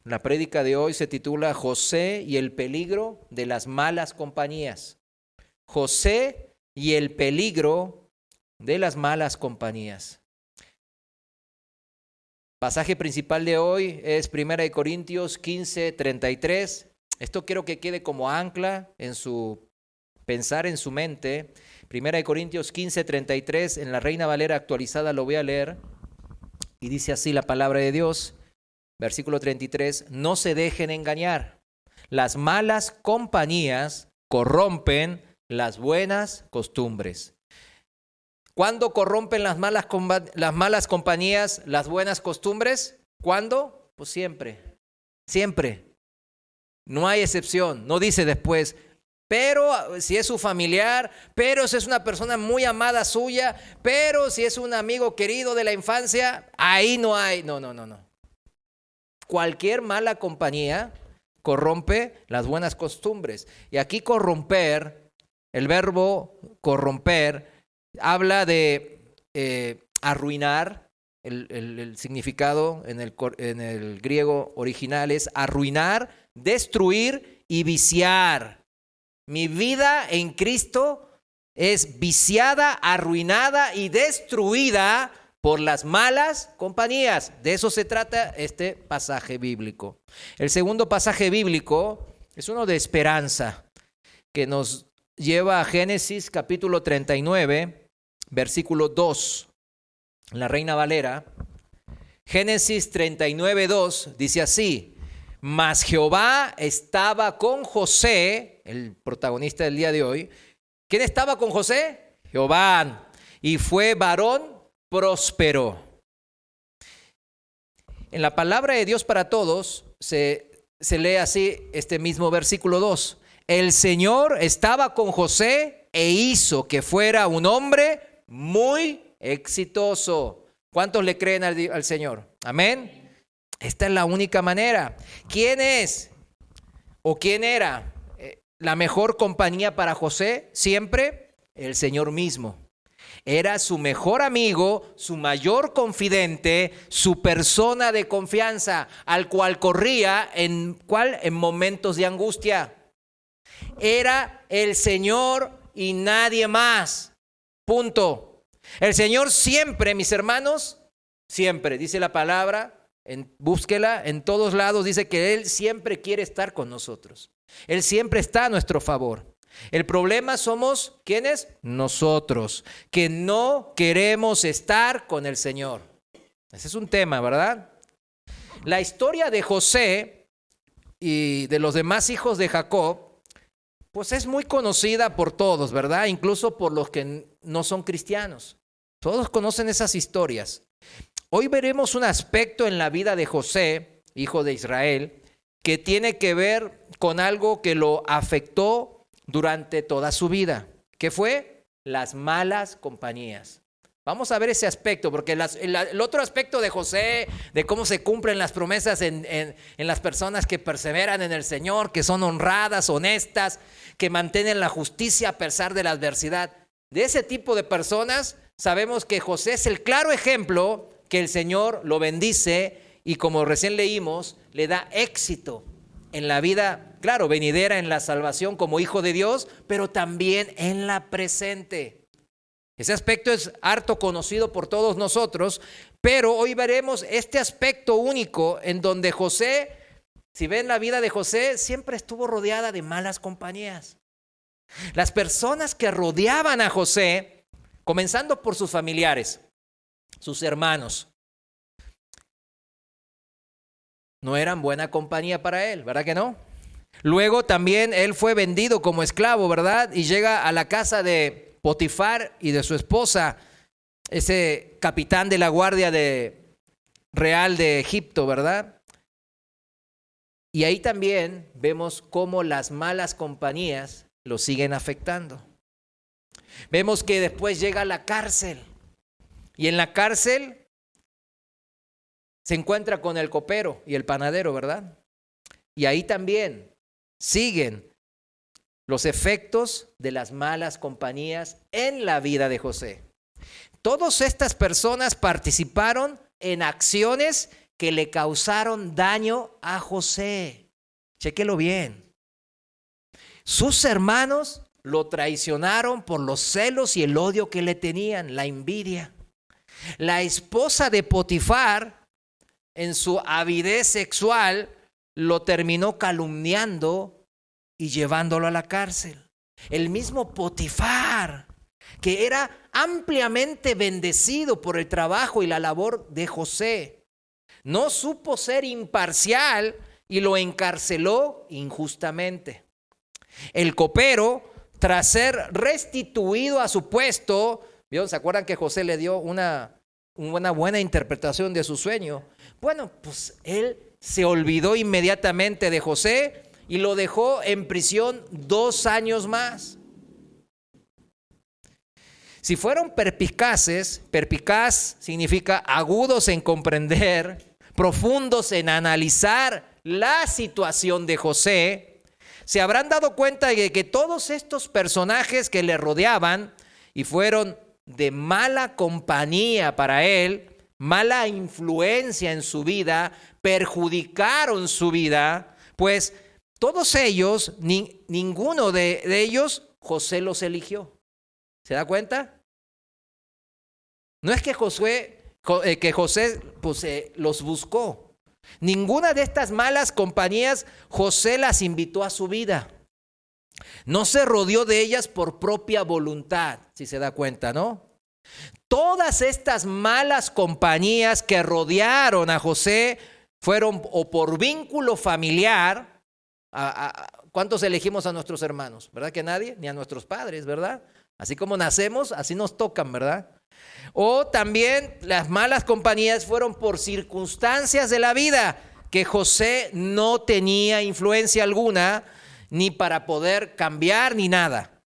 La prédica de hoy se titula José y el peligro de las malas compañías. José y el peligro de las malas compañías. Pasaje principal de hoy es 1 Corintios 15:33. Esto quiero que quede como ancla en su pensar, en su mente. 1 Corintios 15:33, en la Reina Valera actualizada lo voy a leer. Y dice así la palabra de Dios. Versículo 33, no se dejen engañar. Las malas compañías corrompen las buenas costumbres. ¿Cuándo corrompen las malas compañías las buenas costumbres? ¿Cuándo? Pues siempre, siempre. No hay excepción. No dice después, pero si es su familiar, pero si es una persona muy amada suya, pero si es un amigo querido de la infancia, ahí no hay. No. Cualquier mala compañía corrompe las buenas costumbres. Y aquí corromper, el verbo corromper, habla de arruinar. El significado en el griego original es arruinar, destruir y viciar. Mi vida en Cristo es viciada, arruinada y destruida por las malas compañías. De eso se trata este pasaje bíblico. El segundo pasaje bíblico es uno de esperanza que nos lleva a Génesis capítulo 39, versículo 2. La Reina Valera. Génesis 39:2 dice así: mas Jehová estaba con José, el protagonista del día de hoy. ¿Quién estaba con José? Jehová. Y fue varón próspero. En la palabra de Dios para todos se lee así este mismo versículo 2. El Señor estaba con José e hizo que fuera un hombre muy exitoso. ¿Cuántos le creen al Señor? Amén. Esta es la única manera. ¿Quién es o quién era la mejor compañía para José? Siempre el Señor mismo. Era su mejor amigo, su mayor confidente, su persona de confianza, al cual corría en momentos de angustia. Era el Señor y nadie más. Punto. El Señor siempre, mis hermanos, siempre, dice la palabra, búsquela en todos lados, dice que Él siempre quiere estar con nosotros. Él siempre está a nuestro favor. El problema somos, ¿quiénes? Nosotros, que no queremos estar con el Señor. Ese es un tema, ¿verdad? La historia de José y de los demás hijos de Jacob, pues es muy conocida por todos, ¿verdad? Incluso por los que no son cristianos. Todos conocen esas historias. Hoy veremos un aspecto en la vida de José, hijo de Israel, que tiene que ver con algo que lo afectó durante toda su vida. ¿Qué fue? Las malas compañías. Vamos a ver ese aspecto, porque el otro aspecto de José, de cómo se cumplen las promesas en las personas que perseveran en el Señor, que son honradas, honestas, que mantienen la justicia a pesar de la adversidad. De ese tipo de personas sabemos que José es el claro ejemplo que el Señor lo bendice y, como recién leímos, le da éxito en la vida, claro, venidera, en la salvación como hijo de Dios, pero también en la presente. Ese aspecto es harto conocido por todos nosotros, pero hoy veremos este aspecto único en donde José, si ven la vida de José, siempre estuvo rodeada de malas compañías. Las personas que rodeaban a José, comenzando por sus familiares, sus hermanos, no eran buena compañía para él, ¿verdad que no? Luego también él fue vendido como esclavo, ¿verdad? Y llega a la casa de Potifar y de su esposa, ese capitán de la guardia real de Egipto, ¿verdad? Y ahí también vemos cómo las malas compañías lo siguen afectando. Vemos que después llega a la cárcel y en la cárcel se encuentra con el copero y el panadero, ¿verdad? Y ahí también siguen los efectos de las malas compañías en la vida de José. Todas estas personas participaron en acciones que le causaron daño a José. Chéquelo bien. Sus hermanos lo traicionaron por los celos y el odio que le tenían, la envidia. La esposa de Potifar, en su avidez sexual, lo terminó calumniando y llevándolo a la cárcel. El mismo Potifar, que era ampliamente bendecido por el trabajo y la labor de José, no supo ser imparcial y lo encarceló injustamente. El copero, tras ser restituido a su puesto, ¿vieron? ¿Se acuerdan que José le dio una buena interpretación de su sueño? Bueno, pues él se olvidó inmediatamente de José y lo dejó en prisión 2 años más. Si fueron perspicaces, perspicaz significa agudos en comprender, profundos en analizar la situación de José, se habrán dado cuenta de que todos estos personajes que le rodeaban y fueron de mala compañía para él, mala influencia en su vida, perjudicaron su vida, pues todos ellos, ninguno de ellos, José los eligió. ¿Se da cuenta? No es que José pues, los buscó. Ninguna de estas malas compañías José las invitó a su vida. No se rodeó de ellas por propia voluntad, si se da cuenta, ¿no? Todas estas malas compañías que rodearon a José fueron o por vínculo familiar. ¿Cuántos elegimos a nuestros hermanos? ¿Verdad que nadie? Ni a nuestros padres, ¿verdad? Así como nacemos, así nos tocan, ¿verdad? O también las malas compañías fueron por circunstancias de la vida, que José no tenía influencia alguna, ni para poder cambiar ni nada.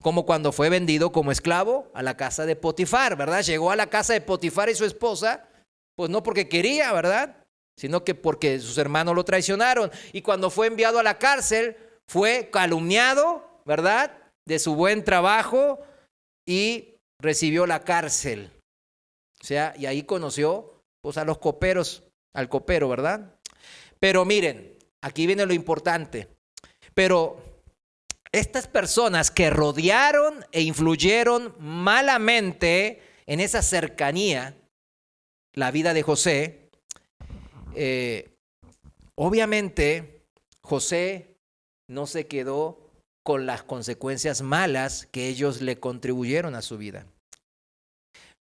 Como cuando fue vendido como esclavo a la casa de Potifar, ¿verdad? Llegó a la casa de Potifar y su esposa, pues no porque quería, ¿verdad? Sino que porque sus hermanos lo traicionaron. Y cuando fue enviado a la cárcel, fue calumniado, ¿verdad? De su buen trabajo y recibió la cárcel. O sea, y ahí conoció pues a los coperos, al copero, ¿verdad? Pero miren, aquí viene lo importante. Pero estas personas que rodearon e influyeron malamente en esa cercanía, la vida de José, obviamente José no se quedó con las consecuencias malas que ellos le contribuyeron a su vida.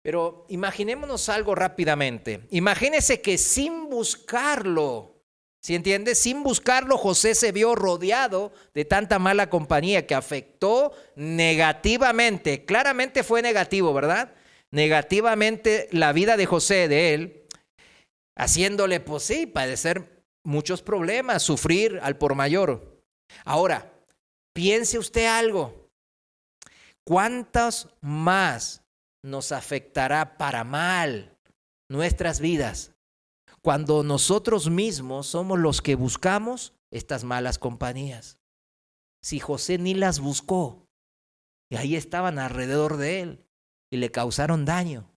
Pero imaginémonos algo rápidamente. Imagínese que sin buscarlo, ¿sí entiende? Sin buscarlo, José se vio rodeado de tanta mala compañía que afectó negativamente. Claramente fue negativo, ¿verdad? Negativamente la vida de José, de él, haciéndole, pues sí, padecer muchos problemas, sufrir al por mayor. Ahora, piense usted algo. ¿Cuántos más nos afectará para mal nuestras vidas cuando nosotros mismos somos los que buscamos estas malas compañías? Si José ni las buscó y ahí estaban alrededor de él y le causaron daño.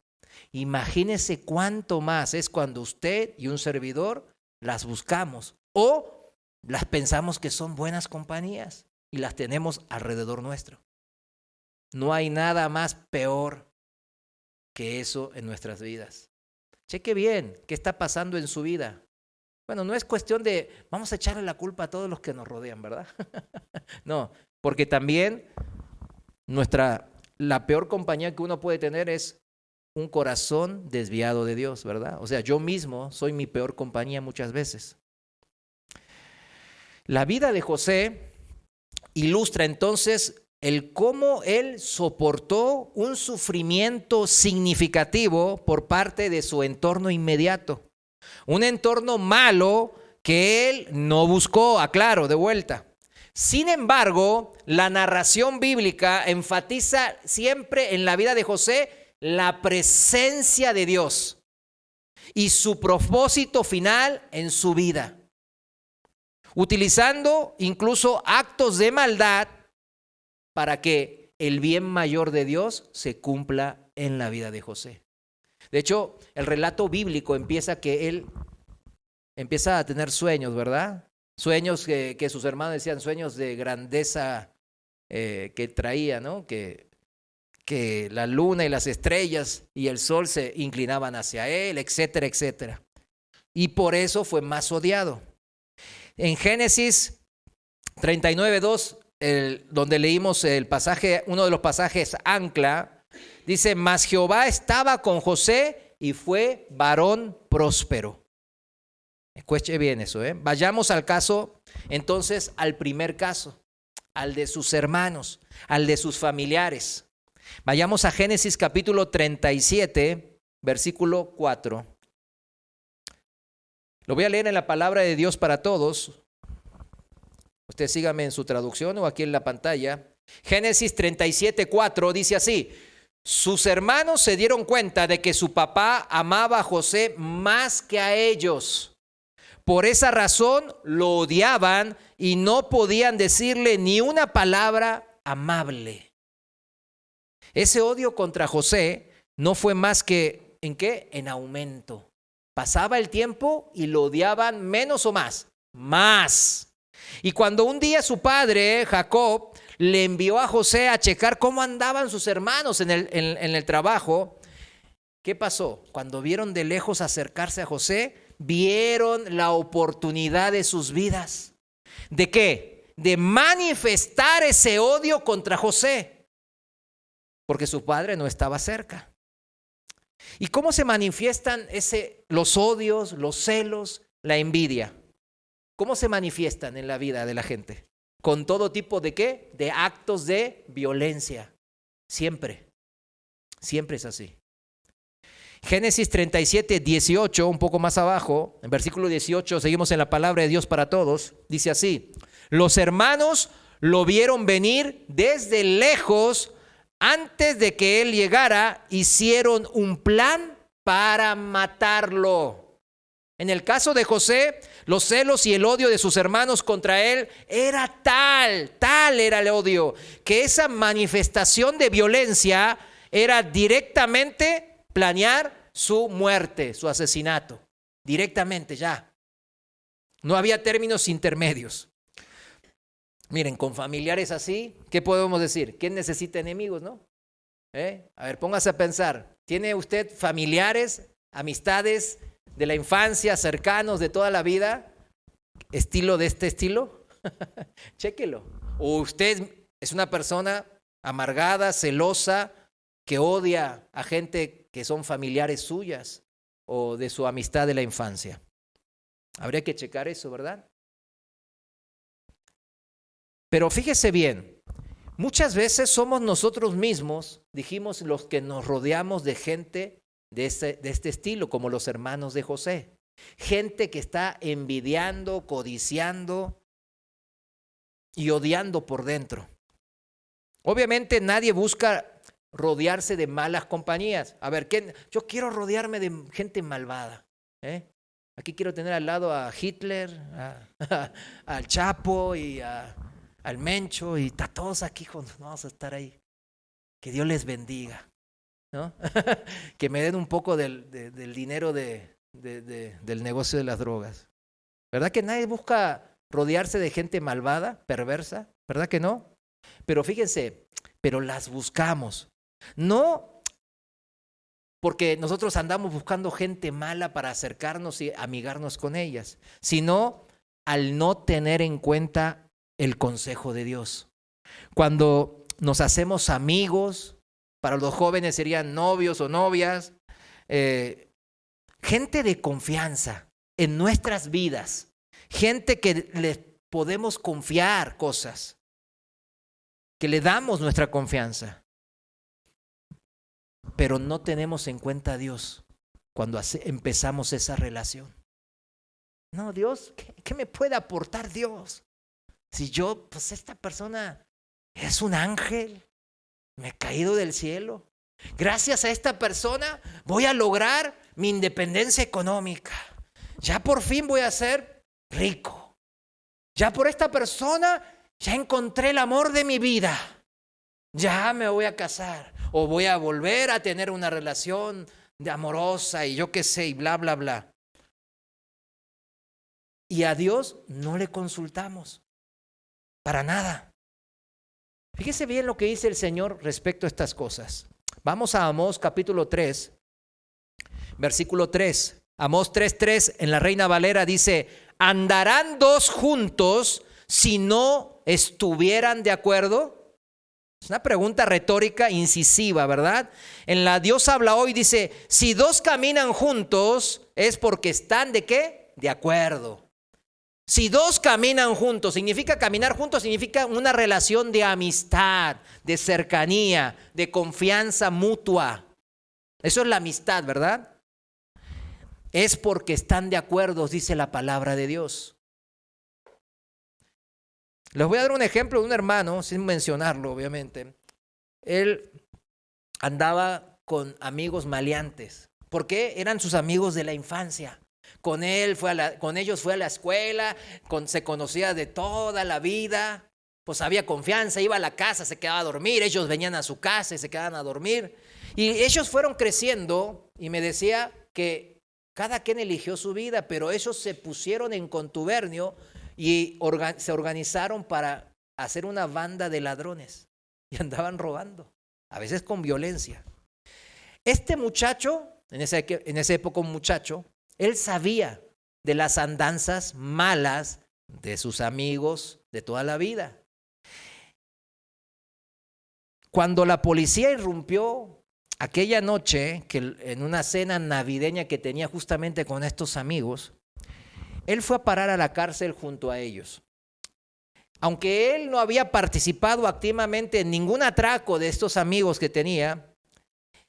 Imagínese cuánto más es cuando usted y un servidor las buscamos o las pensamos que son buenas compañías y las tenemos alrededor nuestro. No hay nada más peor que eso en nuestras vidas. Cheque bien qué está pasando en su vida. Bueno, no es cuestión de vamos a echarle la culpa a todos los que nos rodean, ¿verdad? No, porque también la peor compañía que uno puede tener es un corazón desviado de Dios, ¿verdad? O sea, yo mismo soy mi peor compañía muchas veces. La vida de José ilustra entonces el cómo él soportó un sufrimiento significativo por parte de su entorno inmediato. Un entorno malo que él no buscó, aclaro, de vuelta. Sin embargo, la narración bíblica enfatiza siempre en la vida de José la presencia de Dios y su propósito final en su vida, utilizando incluso actos de maldad para que el bien mayor de Dios se cumpla en la vida de José. De hecho, el relato bíblico empieza que él empieza a tener sueños, ¿verdad? Sueños que sus hermanos decían, sueños de grandeza que traía, ¿no? Que la luna y las estrellas y el sol se inclinaban hacia él, etcétera, etcétera. Y por eso fue más odiado. En Génesis 39:2, donde leímos el pasaje, uno de los pasajes ancla, dice, mas Jehová estaba con José y fue varón próspero. Escuche bien eso, ¿eh? Vayamos al caso, entonces, al primer caso, al de sus hermanos, al de sus familiares. Vayamos a Génesis capítulo 37, versículo 4. Lo voy a leer en la palabra de Dios para todos. Usted sígame en su traducción o aquí en la pantalla. Génesis 37, 4 dice así. Sus hermanos se dieron cuenta de que su papá amaba a José más que a ellos. Por esa razón lo odiaban y no podían decirle ni una palabra amable. Ese odio contra José no fue más que, ¿en qué? En aumento. Pasaba el tiempo y lo odiaban menos o más. Más. Y cuando un día su padre, Jacob, le envió a José a checar cómo andaban sus hermanos en el trabajo, ¿qué pasó? Cuando vieron de lejos acercarse a José, vieron la oportunidad de sus vidas. ¿De qué? De manifestar ese odio contra José. Porque su padre no estaba cerca. ¿Y cómo se manifiestan los odios, los celos, la envidia? ¿Cómo se manifiestan en la vida de la gente? Con todo tipo de ¿qué? De actos de violencia. Siempre. Siempre es así. Génesis 37, 18, un poco más abajo, en versículo 18, seguimos en la palabra de Dios para todos, dice así, los hermanos lo vieron venir desde lejos. Antes de que él llegara, hicieron un plan para matarlo. En el caso de José, los celos y el odio de sus hermanos contra él era tal era el odio, que esa manifestación de violencia era directamente planear su muerte, su asesinato. Directamente ya. No había términos intermedios. Miren, con familiares así, ¿qué podemos decir? ¿Quién necesita enemigos, no? A ver, póngase a pensar. ¿Tiene usted familiares, amistades de la infancia, cercanos de toda la vida? ¿Estilo de este estilo? Chéquelo. ¿O usted es una persona amargada, celosa, que odia a gente que son familiares suyas o de su amistad de la infancia? Habría que checar eso, ¿verdad? Pero fíjese bien, muchas veces somos nosotros mismos, dijimos, los que nos rodeamos de gente de este estilo, como los hermanos de José. Gente que está envidiando, codiciando y odiando por dentro. Obviamente nadie busca rodearse de malas compañías. A ver, yo quiero rodearme de gente malvada. Aquí quiero tener al lado a Hitler, al Chapo y al Mencho, y a todos aquí juntos, vamos a estar ahí. Que Dios les bendiga, ¿no? Que me den un poco del dinero del negocio de las drogas. ¿Verdad que nadie busca rodearse de gente malvada, perversa? ¿Verdad que no? Pero fíjense, pero las buscamos. No porque nosotros andamos buscando gente mala para acercarnos y amigarnos con ellas, sino al no tener en cuenta el consejo de Dios. Cuando nos hacemos amigos, para los jóvenes serían novios o novias, gente de confianza en nuestras vidas, gente que les podemos confiar cosas, que le damos nuestra confianza, pero no tenemos en cuenta a Dios cuando empezamos esa relación. No, Dios, ¿qué me puede aportar Dios? Si yo, pues esta persona es un ángel, me he caído del cielo. Gracias a esta persona voy a lograr mi independencia económica. Ya por fin voy a ser rico. Ya por esta persona ya encontré el amor de mi vida. Ya me voy a casar o voy a volver a tener una relación de amorosa y yo qué sé y bla, bla, bla. Y a Dios no le consultamos. Para nada. Fíjese bien lo que dice el Señor respecto a estas cosas. Vamos a Amós capítulo 3, versículo 3. Amós 3:3 en la Reina Valera dice: ¿andarán dos juntos si no estuvieran de acuerdo? Es una pregunta retórica incisiva, ¿verdad? En la Dios habla hoy dice: si dos caminan juntos es porque están ¿de qué? De acuerdo. Si dos caminan juntos, significa caminar juntos, significa una relación de amistad, de cercanía, de confianza mutua. Eso es la amistad, ¿verdad? Es porque están de acuerdo, dice la palabra de Dios. Les voy a dar un ejemplo de un hermano, sin mencionarlo, obviamente. Él andaba con amigos maleantes. ¿Por qué? Eran sus amigos de la infancia. Con ellos fue a la escuela, se conocía de toda la vida, pues había confianza, iba a la casa, se quedaba a dormir, ellos venían a su casa y se quedaban a dormir. Y ellos fueron creciendo y me decía que cada quien eligió su vida, pero ellos se pusieron en contubernio y se organizaron para hacer una banda de ladrones y andaban robando, a veces con violencia. Este muchacho, en esa época un muchacho, él sabía de las andanzas malas de sus amigos de toda la vida. Cuando la policía irrumpió aquella noche, que en una cena navideña que tenía justamente con estos amigos, él fue a parar a la cárcel junto a ellos. Aunque él no había participado activamente en ningún atraco de estos amigos que tenía,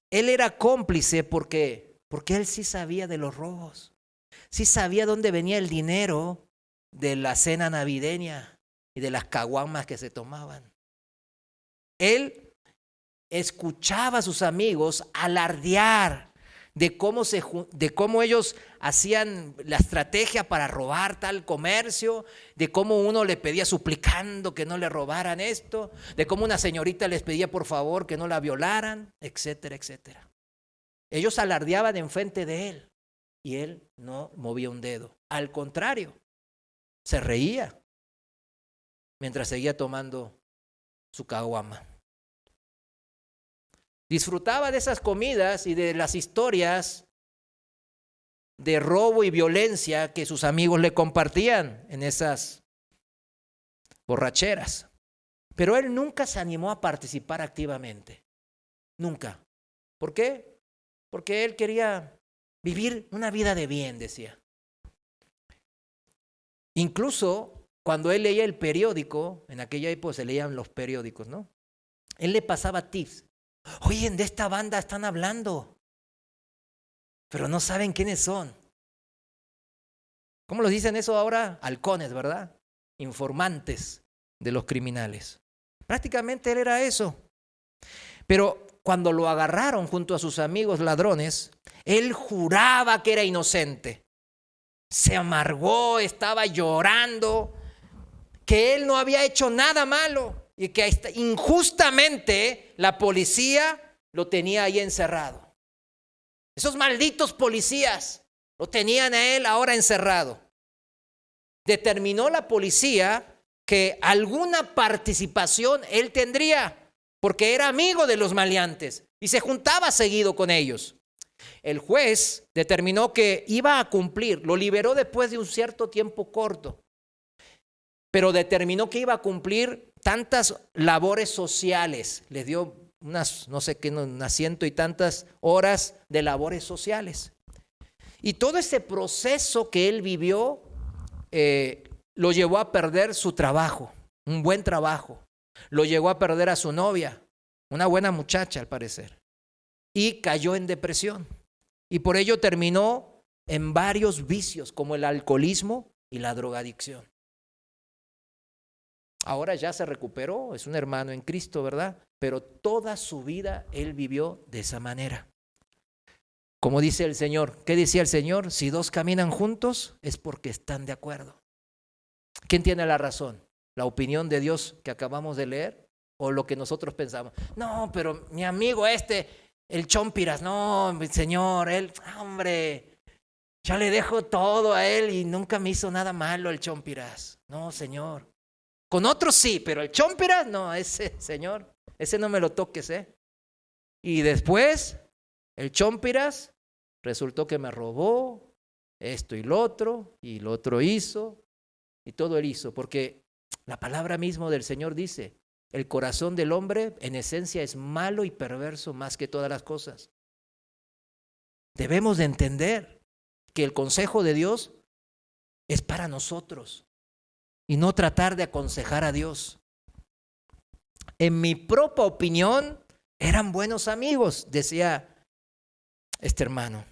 él era cómplice porque él sí sabía de los robos, sí sabía dónde venía el dinero de la cena navideña y de las caguamas que se tomaban. Él escuchaba a sus amigos alardear de cómo ellos hacían la estrategia para robar tal comercio, de cómo uno le pedía suplicando que no le robaran esto, de cómo una señorita les pedía por favor que no la violaran, etcétera, etcétera. Ellos alardeaban enfrente de él y él no movía un dedo. Al contrario, se reía mientras seguía tomando su caguama. Disfrutaba de esas comidas y de las historias de robo y violencia que sus amigos le compartían en esas borracheras. Pero él nunca se animó a participar activamente. Nunca. ¿Por qué? Porque él quería vivir una vida de bien, decía. Incluso cuando él leía el periódico, en aquella época se leían los periódicos, ¿no? Él le pasaba tips. Oye, de esta banda están hablando, pero no saben quiénes son. ¿Cómo los dicen eso ahora? Halcones, ¿verdad? Informantes de los criminales. Prácticamente él era eso. Pero cuando lo agarraron junto a sus amigos ladrones, él juraba que era inocente. Se amargó, estaba llorando, que él no había hecho nada malo y que injustamente la policía lo tenía ahí encerrado. Esos malditos policías lo tenían a él ahora encerrado. Determinó la policía que alguna participación él tendría, porque era amigo de los maleantes y se juntaba seguido con ellos. El juez determinó que iba a cumplir, lo liberó después de un cierto tiempo corto, pero determinó que iba a cumplir tantas labores sociales, les dio unas 100 y tantas horas de labores sociales. Y todo ese proceso que él vivió lo llevó a perder su trabajo, un buen trabajo. Lo llevó a perder a su novia, una buena muchacha al parecer. Y cayó en depresión. Y por ello terminó en varios vicios como el alcoholismo y la drogadicción. Ahora ya se recuperó, es un hermano en Cristo, ¿verdad? Pero toda su vida él vivió de esa manera. Como dice el Señor, ¿qué decía el Señor? Si dos caminan juntos es porque están de acuerdo. ¿Quién tiene la razón? ¿La opinión de Dios que acabamos de leer o lo que nosotros pensamos? No, pero mi amigo el Chompiras, no, Señor, hombre, Ya le dejo todo a él y nunca me hizo nada malo el Chompiras. No, Señor. Con otros sí, pero el Chompiras, no, ese, Señor, ese no me lo toques, ¿eh? Y después, el Chompiras resultó que me robó esto y lo otro hizo, y todo él hizo, porque la palabra mismo del Señor dice, el corazón del hombre en esencia es malo y perverso más que todas las cosas. Debemos de entender que el consejo de Dios es para nosotros y no tratar de aconsejar a Dios. En mi propia opinión, eran buenos amigos, decía este hermano.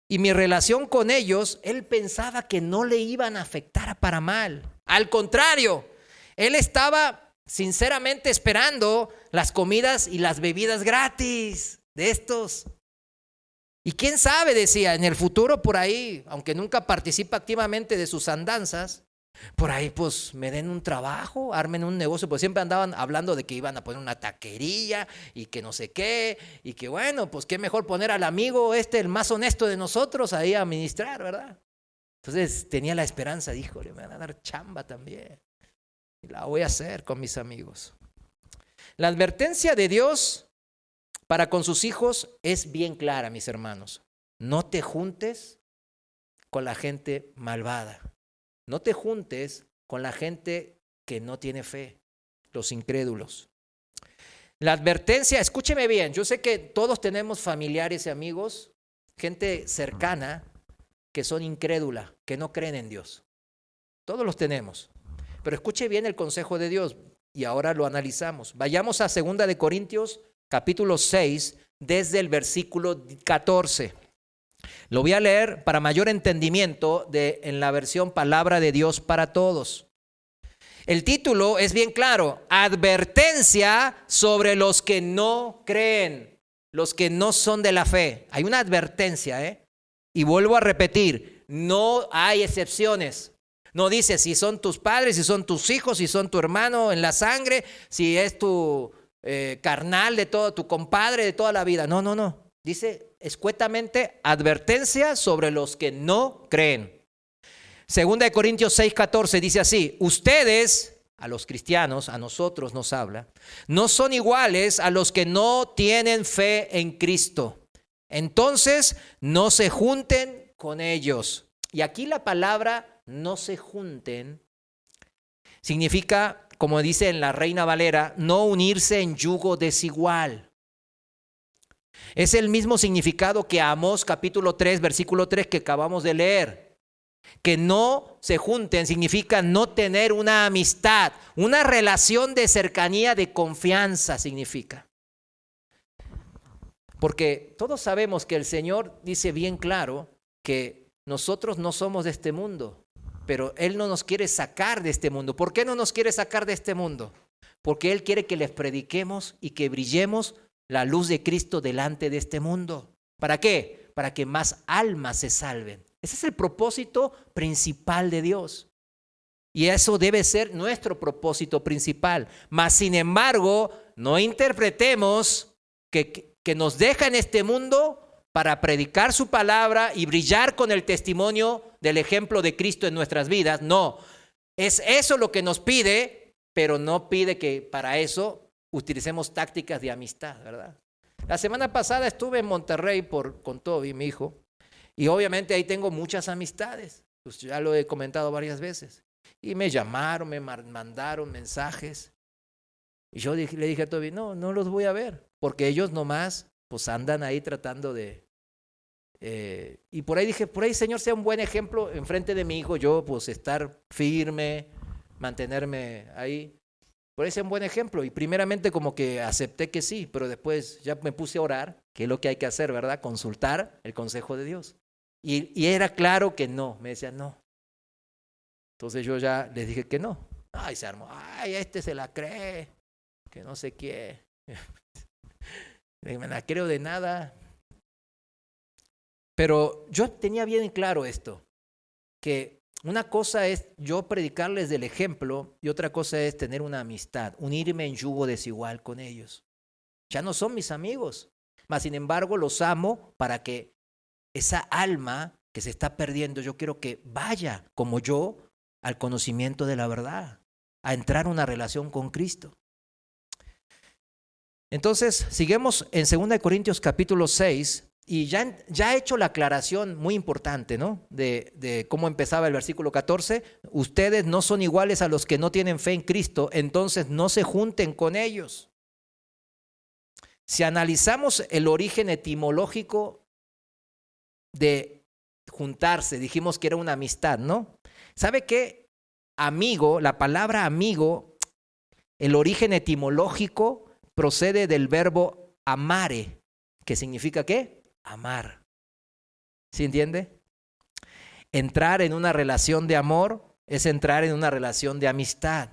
Y mi relación con ellos, él pensaba que no le iban a afectar para mal. Al contrario, él estaba sinceramente esperando las comidas y las bebidas gratis de estos. Y quién sabe, decía, en el futuro por ahí, aunque nunca participa activamente de sus andanzas, por ahí pues me den un trabajo, armen un negocio, pues siempre andaban hablando de que iban a poner una taquería y que no sé qué, y que bueno, pues qué mejor poner al amigo el más honesto de nosotros ahí a administrar, ¿verdad? Entonces tenía la esperanza, híjole, me van a dar chamba también, y la voy a hacer con mis amigos. La advertencia de Dios para con sus hijos es bien clara, mis hermanos. No te juntes con la gente malvada. No te juntes con la gente que no tiene fe, los incrédulos. La advertencia, escúcheme bien, yo sé que todos tenemos familiares y amigos, gente cercana que son incrédula, que no creen en Dios. Todos los tenemos. Pero escuche bien el consejo de Dios y ahora lo analizamos. Vayamos a 2 de Corintios, capítulo 6, desde el versículo 14. Lo voy a leer para mayor entendimiento en la versión Palabra de Dios para Todos. El título es bien claro: advertencia sobre los que no creen, los que no son de la fe. Hay una advertencia, y vuelvo a repetir, no hay excepciones. No dice si son tus padres, si son tus hijos, si son tu hermano en la sangre, si es tu carnal de todo, tu compadre de toda la vida. No. Dice escuetamente, advertencia sobre los que no creen. 2 de Corintios 6:14 dice así: ustedes, a los cristianos, a nosotros nos habla, no son iguales a los que no tienen fe en Cristo. Entonces, no se junten con ellos. Y aquí la palabra no se junten significa, como dice en la Reina Valera, no unirse en yugo desigual. Es el mismo significado que Amós capítulo 3, versículo 3 que acabamos de leer. Que no se junten significa no tener una amistad, una relación de cercanía, de confianza significa. Porque todos sabemos que el Señor dice bien claro que nosotros no somos de este mundo, pero Él no nos quiere sacar de este mundo. ¿Por qué no nos quiere sacar de este mundo? Porque Él quiere que les prediquemos y que brillemos la luz de Cristo delante de este mundo. ¿Para qué? Para que más almas se salven. Ese es el propósito principal de Dios. Y eso debe ser nuestro propósito principal. Mas, sin embargo, no interpretemos que nos deja en este mundo para predicar su palabra y brillar con el testimonio del ejemplo de Cristo en nuestras vidas. No, es eso lo que nos pide, pero no pide que para eso utilicemos tácticas de amistad, ¿verdad? La semana pasada estuve en Monterrey con Toby, mi hijo, y obviamente ahí tengo muchas amistades, pues ya lo he comentado varias veces, y me llamaron, me mandaron mensajes, y yo le dije a Toby, no los voy a ver, porque ellos nomás pues andan ahí tratando de, y por ahí dije, por ahí Señor sea un buen ejemplo enfrente de mi hijo, yo pues estar firme, mantenerme ahí. Por ese es un buen ejemplo. Y primeramente como que acepté que sí, pero después ya me puse a orar, que es lo que hay que hacer, ¿verdad? Consultar el consejo de Dios. Y era claro que no, me decían no. Entonces yo ya les dije que no. Ay, se armó. Ay, se la cree, que no sé qué. Me la creo de nada. Pero yo tenía bien claro esto, que una cosa es yo predicarles del ejemplo y otra cosa es tener una amistad, unirme en yugo desigual con ellos. Ya no son mis amigos, mas sin embargo los amo para que esa alma que se está perdiendo, yo quiero que vaya como yo al conocimiento de la verdad, a entrar en una relación con Cristo. Entonces, seguimos en 2 Corintios capítulo 6 y ya he hecho la aclaración muy importante, ¿no? De cómo empezaba el versículo 14. Ustedes no son iguales a los que no tienen fe en Cristo, entonces no se junten con ellos. Si analizamos el origen etimológico de juntarse, dijimos que era una amistad, ¿no? ¿Sabe qué? Amigo, la palabra amigo, el origen etimológico procede del verbo amare, que significa ¿qué? Amar. ¿Sí entiende? Entrar en una relación de amor es entrar en una relación de amistad.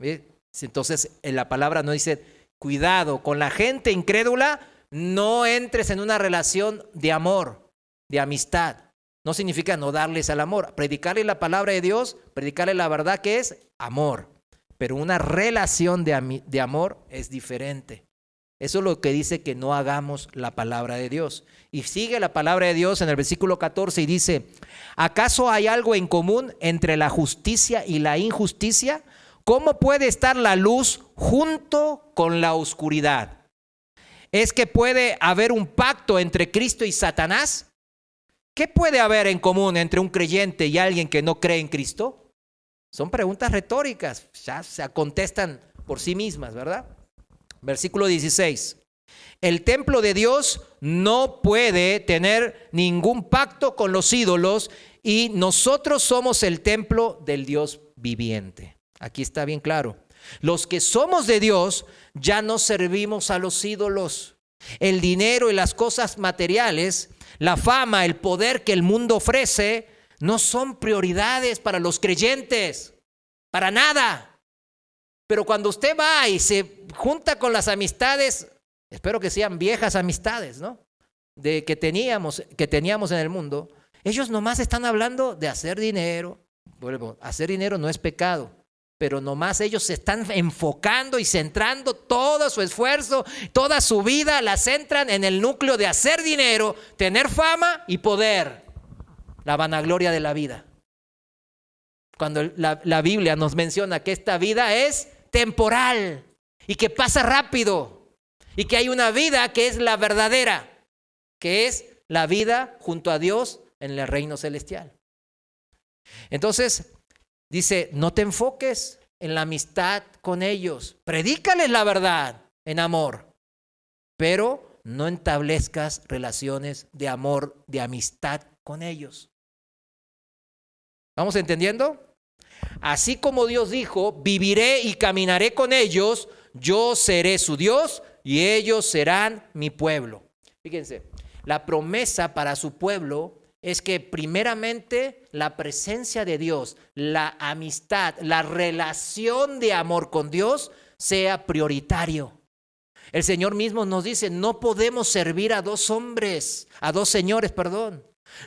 ¿Ve? Entonces, en la palabra no dice, cuidado, con la gente incrédula, no entres en una relación de amor, de amistad. No significa no darles al amor. Predicarle la palabra de Dios, predicarle la verdad que es amor. Pero una relación de amor es diferente. Eso es lo que dice que no hagamos la palabra de Dios. Y sigue la palabra de Dios en el versículo 14 y dice, ¿acaso hay algo en común entre la justicia y la injusticia? ¿Cómo puede estar la luz junto con la oscuridad? ¿Es que puede haber un pacto entre Cristo y Satanás? ¿Qué puede haber en común entre un creyente y alguien que no cree en Cristo? Son preguntas retóricas, ya se contestan por sí mismas, ¿verdad? Versículo 16. El templo de Dios no puede tener ningún pacto con los ídolos y nosotros somos el templo del Dios viviente. Aquí está bien claro. Los que somos de Dios ya no servimos a los ídolos. El dinero y las cosas materiales, la fama, el poder que el mundo ofrece, no son prioridades para los creyentes, para nada. Pero cuando usted va y se junta con las amistades, espero que sean viejas amistades, ¿no? Que teníamos en el mundo, ellos nomás están hablando de hacer dinero. Bueno, hacer dinero no es pecado, pero nomás ellos se están enfocando y centrando todo su esfuerzo, toda su vida la centran en el núcleo de hacer dinero, tener fama y poder, la vanagloria de la vida. Cuando la Biblia nos menciona que esta vida es temporal y que pasa rápido y que hay una vida que es la verdadera, que es la vida junto a Dios en el reino celestial. Entonces, dice, no te enfoques en la amistad con ellos, predícales la verdad en amor, pero no establezcas relaciones de amor, de amistad con ellos. ¿Vamos entendiendo? Así como Dios dijo, viviré y caminaré con ellos, yo seré su Dios y ellos serán mi pueblo. Fíjense, la promesa para su pueblo es que primeramente la presencia de Dios, la amistad, la relación de amor con Dios sea prioritario. El Señor mismo nos dice, no podemos servir a dos señores.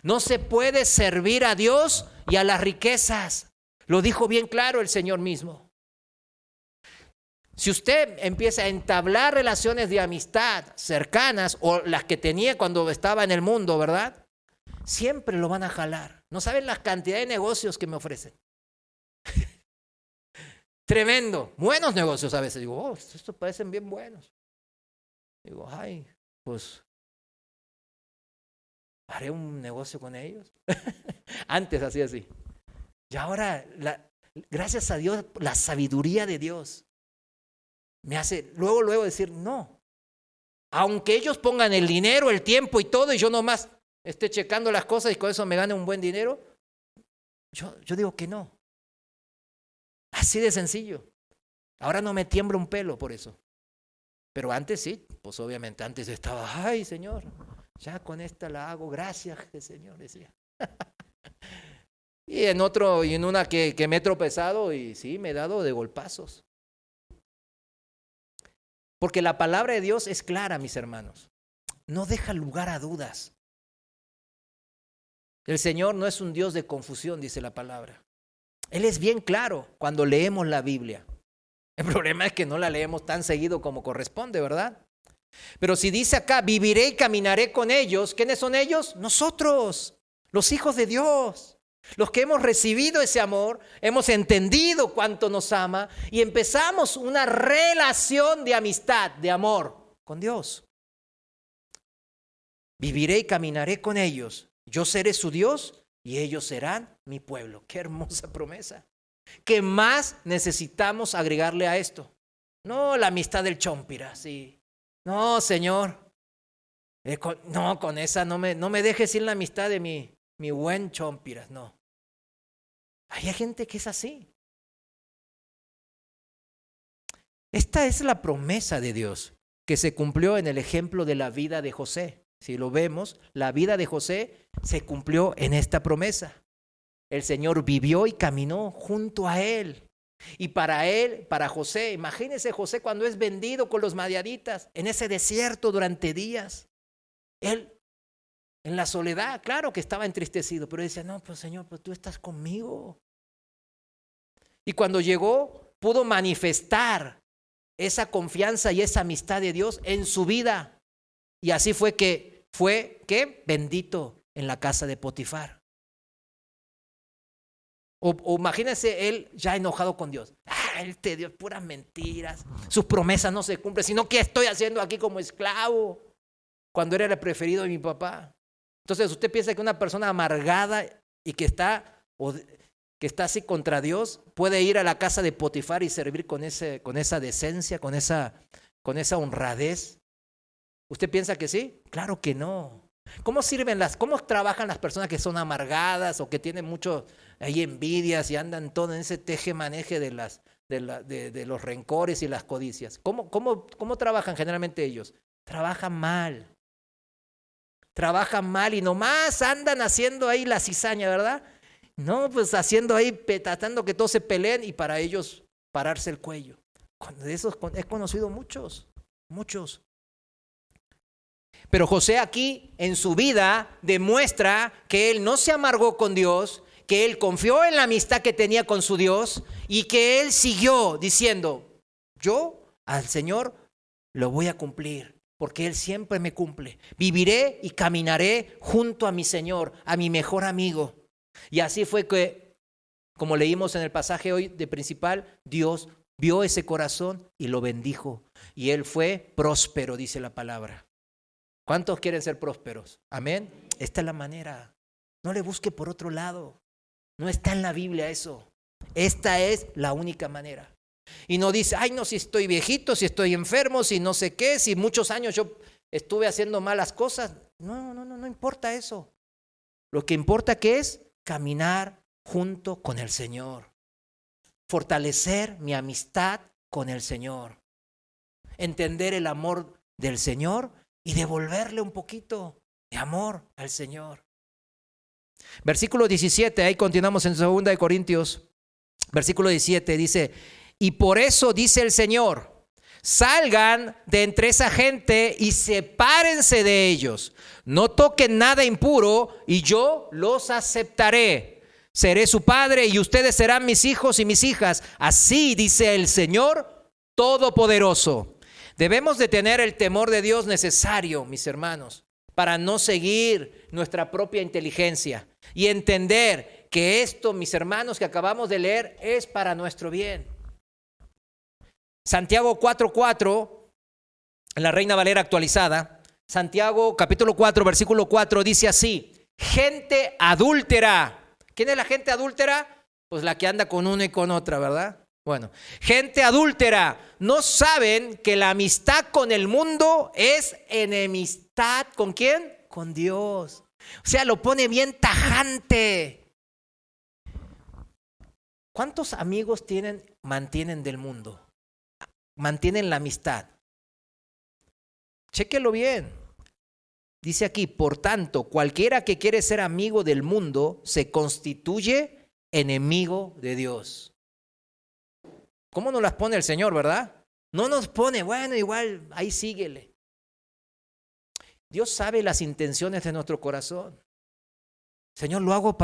No se puede servir a Dios y a las riquezas. Lo dijo bien claro el Señor mismo. Si usted empieza a entablar relaciones de amistad cercanas o las que tenía cuando estaba en el mundo, ¿verdad? Siempre lo van a jalar. No saben la cantidad de negocios que me ofrecen. Tremendo. Buenos negocios a veces. Digo, estos parecen bien buenos. Digo, pues haré un negocio con ellos. Antes hacía así. Y ahora, gracias a Dios, la sabiduría de Dios me hace luego decir no. Aunque ellos pongan el dinero, el tiempo y todo, y yo nomás esté checando las cosas y con eso me gane un buen dinero, yo digo que no. Así de sencillo. Ahora no me tiembla un pelo por eso. Pero antes sí, pues obviamente antes estaba, ay Señor, ya con esta la hago, gracias Señor, decía. Y en una que me he tropezado y sí, me he dado de golpazos. Porque la palabra de Dios es clara, mis hermanos. No deja lugar a dudas. El Señor no es un Dios de confusión, dice la palabra. Él es bien claro cuando leemos la Biblia. El problema es que no la leemos tan seguido como corresponde, ¿verdad? Pero si dice acá, viviré y caminaré con ellos, ¿quiénes son ellos? Nosotros, Los hijos de Dios, los que hemos recibido ese amor, hemos entendido cuánto nos ama y empezamos una relación de amistad, de amor con Dios. Viviré y caminaré con ellos. Yo seré su Dios y ellos serán mi pueblo. Qué hermosa promesa. ¿Qué más necesitamos agregarle a esto? No la amistad del chompira, sí. No, Señor. Con esa no me dejes sin la amistad de mi buen chompiras, no. Hay gente que es así. Esta es la promesa de Dios que se cumplió en el ejemplo de la vida de José. Si lo vemos, la vida de José se cumplió en esta promesa. El Señor vivió y caminó junto a él. Y para él, para José, imagínese José cuando es vendido con los madianitas en ese desierto durante días. Él, en la soledad, claro que estaba entristecido, pero decía, no, pues Señor, pues tú estás conmigo. Y cuando llegó, pudo manifestar esa confianza y esa amistad de Dios en su vida. Y así fue que ¿qué? Bendito en la casa de Potifar. O imagínense él ya enojado con Dios. Él te dio puras mentiras. Sus promesas no se cumplen, sino ¿qué estoy haciendo aquí como esclavo? Cuando era el preferido de mi papá. Entonces usted piensa que una persona amargada y que está así contra Dios puede ir a la casa de Potifar y servir con esa decencia, con esa honradez. ¿Usted piensa que sí? Claro que no. ¿Cómo trabajan las personas que son amargadas o que tienen mucho ahí envidias y andan todo en ese teje-maneje de los rencores y las codicias? ¿Cómo trabajan generalmente ellos? Trabajan mal y nomás andan haciendo ahí la cizaña, ¿verdad? No, pues haciendo ahí, tratando que todos se peleen y para ellos pararse el cuello. De esos he conocido muchos. Pero José aquí en su vida demuestra que él no se amargó con Dios, que él confió en la amistad que tenía con su Dios y que él siguió diciendo, yo al Señor lo voy a cumplir, porque Él siempre me cumple. Viviré y caminaré junto a mi Señor, a mi mejor amigo. Y así fue que, como leímos en el pasaje hoy de principal, Dios vio ese corazón y lo bendijo. Y él fue próspero, dice la palabra. ¿Cuántos quieren ser prósperos? Amén. Esta es la manera. No le busque por otro lado. No está en la Biblia eso. Esta es la única manera. Y no dice, ay no, si estoy viejito, si estoy enfermo, si no sé qué, si muchos años yo estuve haciendo malas cosas. No importa eso. Lo que importa que es caminar junto con el Señor. Fortalecer mi amistad con el Señor. Entender el amor del Señor y devolverle un poquito de amor al Señor. Versículo 17, ahí continuamos en 2 de Corintios. Versículo 17 dice, y por eso dice el Señor, salgan de entre esa gente y sepárense de ellos. No toquen nada impuro y yo los aceptaré. Seré su padre y ustedes serán mis hijos y mis hijas. Así dice el Señor Todopoderoso. Debemos de tener el temor de Dios necesario, mis hermanos, para no seguir nuestra propia inteligencia y entender que esto, mis hermanos, que acabamos de leer, es para nuestro bien. Santiago 4:4, en la Reina Valera actualizada, Santiago capítulo 4, versículo 4, dice así, gente adúltera. ¿Quién es la gente adúltera? Pues la que anda con una y con otra, ¿verdad? Bueno, gente adúltera, ¿no saben que la amistad con el mundo es enemistad? ¿Con quién? Con Dios. O sea, lo pone bien tajante. ¿Cuántos amigos mantienen del mundo? Mantienen la amistad. Chéquelo bien. Dice aquí, por tanto, cualquiera que quiere ser amigo del mundo se constituye enemigo de Dios. ¿Cómo nos las pone el Señor, verdad? No nos pone, bueno, igual, ahí síguele. Dios sabe las intenciones de nuestro corazón. Señor, lo hago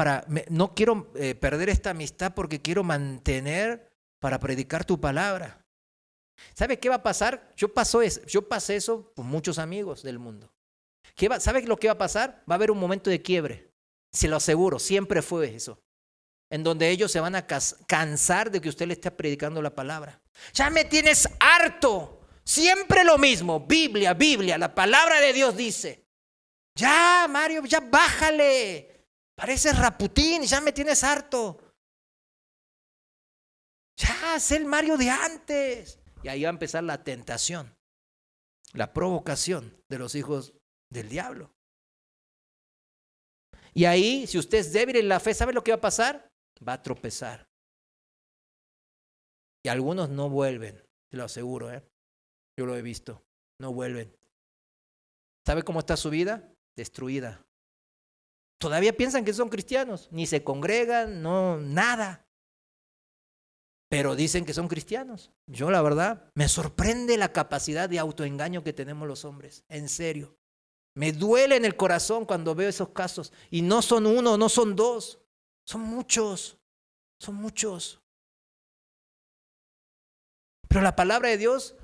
no quiero perder esta amistad porque quiero mantener para predicar tu palabra. ¿Sabe qué va a pasar? Yo pasé eso con muchos amigos del mundo. ¿Sabe lo que va a pasar? Va a haber un momento de quiebre. Se lo aseguro, siempre fue eso. En donde ellos se van a cansar de que usted le esté predicando la palabra. Ya me tienes harto. Siempre lo mismo. Biblia, Biblia, la palabra de Dios dice. Ya, Mario, ya bájale. Pareces Raputín, ya me tienes harto. Ya, sé el Mario de antes. Y ahí va a empezar la tentación, la provocación de los hijos del diablo. Y ahí, si usted es débil en la fe, ¿sabe lo que va a pasar? Va a tropezar. Y algunos no vuelven, te lo aseguro, yo lo he visto, no vuelven. ¿Sabe cómo está su vida? Destruida. Todavía piensan que son cristianos, ni se congregan, no, nada. Pero dicen que son cristianos. Yo, la verdad, me sorprende la capacidad de autoengaño que tenemos los hombres, en serio. Me duele en el corazón cuando veo esos casos. Y no son uno, no son dos. Son muchos. Son muchos. Pero la palabra de Dios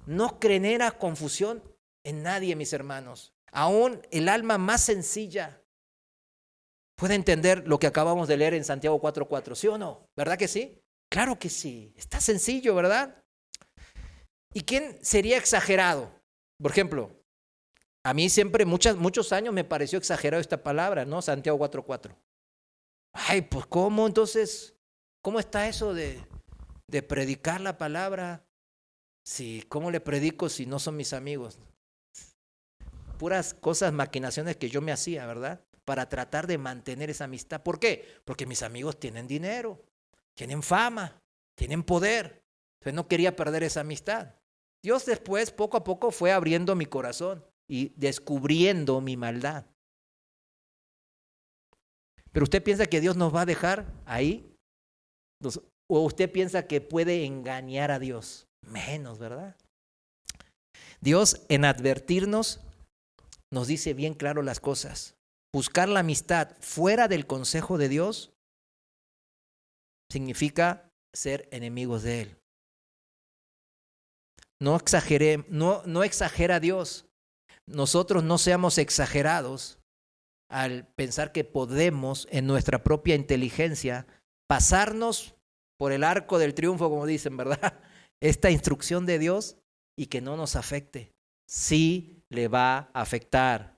no genera confusión en nadie, mis hermanos. Aún el alma más sencilla puede entender lo que acabamos de leer en Santiago 4:4. ¿Sí o no? ¿Verdad que sí? Claro que sí. Está sencillo, ¿verdad? ¿Y quién sería exagerado? Por ejemplo, a mí siempre, muchos años me pareció exagerado esta palabra, ¿no? Santiago 4:4. Ay, pues ¿cómo? Entonces, ¿cómo está eso de predicar la palabra? Sí, ¿cómo le predico si no son mis amigos? Puras cosas, maquinaciones que yo me hacía, ¿verdad? Para tratar de mantener esa amistad. ¿Por qué? Porque mis amigos tienen dinero, tienen fama, tienen poder. Entonces no quería perder esa amistad. Dios después, poco a poco, fue abriendo mi corazón y descubriendo mi maldad. Pero usted piensa que Dios nos va a dejar ahí, o usted piensa que puede engañar a Dios. Menos, ¿verdad? Dios, en advertirnos, nos dice bien claro las cosas. Buscar la amistad fuera del consejo de Dios significa ser enemigos de Él. No exagera Dios. Nosotros no seamos exagerados al pensar que podemos en nuestra propia inteligencia pasarnos por el arco del triunfo, como dicen, ¿verdad? Esta instrucción de Dios y que no nos afecte. Sí le va a afectar.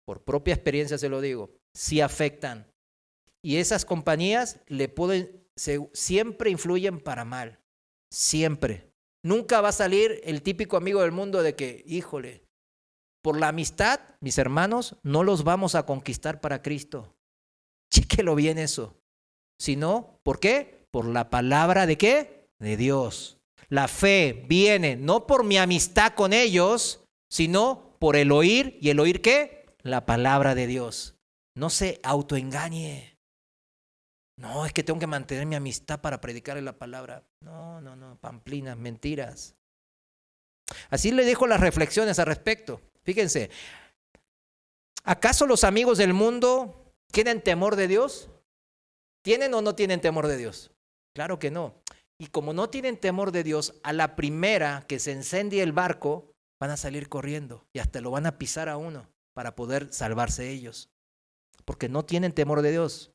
Por propia experiencia se lo digo. Sí afectan. Y esas compañías siempre influyen para mal. Siempre. Nunca va a salir el típico amigo del mundo de que, híjole, por la amistad, mis hermanos, no los vamos a conquistar para Cristo. Chéquelo bien eso. Sino, ¿por qué? Por la palabra ¿de qué? De Dios. La fe viene no por mi amistad con ellos, sino por el oír. ¿Y el oír qué? La palabra de Dios. No se autoengañe. No, es que tengo que mantener mi amistad para predicarle la palabra. No, pamplinas, mentiras. Así le dejo las reflexiones al respecto. Fíjense, ¿acaso los amigos del mundo tienen temor de Dios? ¿Tienen o no tienen temor de Dios? Claro que no. Y como no tienen temor de Dios, a la primera que se incendie el barco, van a salir corriendo y hasta lo van a pisar a uno para poder salvarse ellos. Porque no tienen temor de Dios.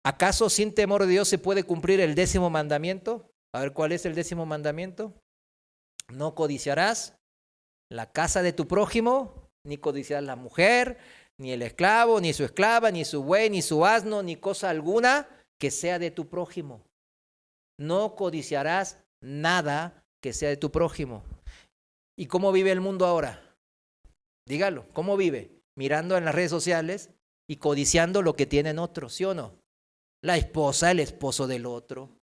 ¿Acaso sin temor de Dios se puede cumplir el 10º mandamiento? A ver, ¿cuál es el 10º mandamiento? No codiciarás la casa de tu prójimo, ni codiciarás la mujer, ni el esclavo, ni su esclava, ni su buey, ni su asno, ni cosa alguna que sea de tu prójimo. No codiciarás nada que sea de tu prójimo. ¿Y cómo vive el mundo ahora? Dígalo, ¿cómo vive? Mirando en las redes sociales y codiciando lo que tienen otros, ¿sí o no? La esposa, el esposo del otro.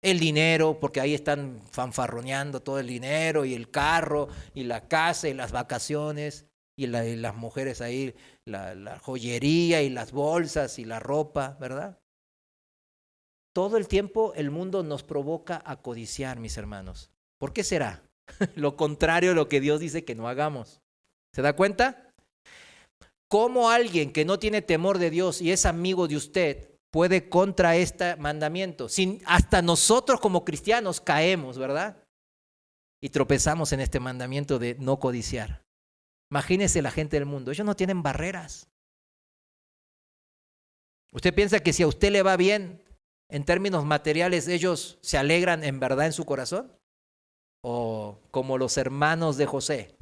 El dinero, porque ahí están fanfarroneando todo el dinero y el carro y la casa y las vacaciones y las mujeres ahí, la joyería y las bolsas y la ropa, ¿verdad? Todo el tiempo el mundo nos provoca a codiciar, mis hermanos. ¿Por qué será? Lo contrario a lo que Dios dice que no hagamos. ¿Se da cuenta? ¿Cómo alguien que no tiene temor de Dios y es amigo de usted puede contra este mandamiento? Hasta nosotros como cristianos caemos, ¿verdad? y tropezamos en este mandamiento de no codiciar. Imagínese la gente del mundo, ellos no tienen barreras. ¿Usted piensa que si a usted le va bien en términos materiales, ellos se alegran en verdad en su corazón? O como los hermanos de José.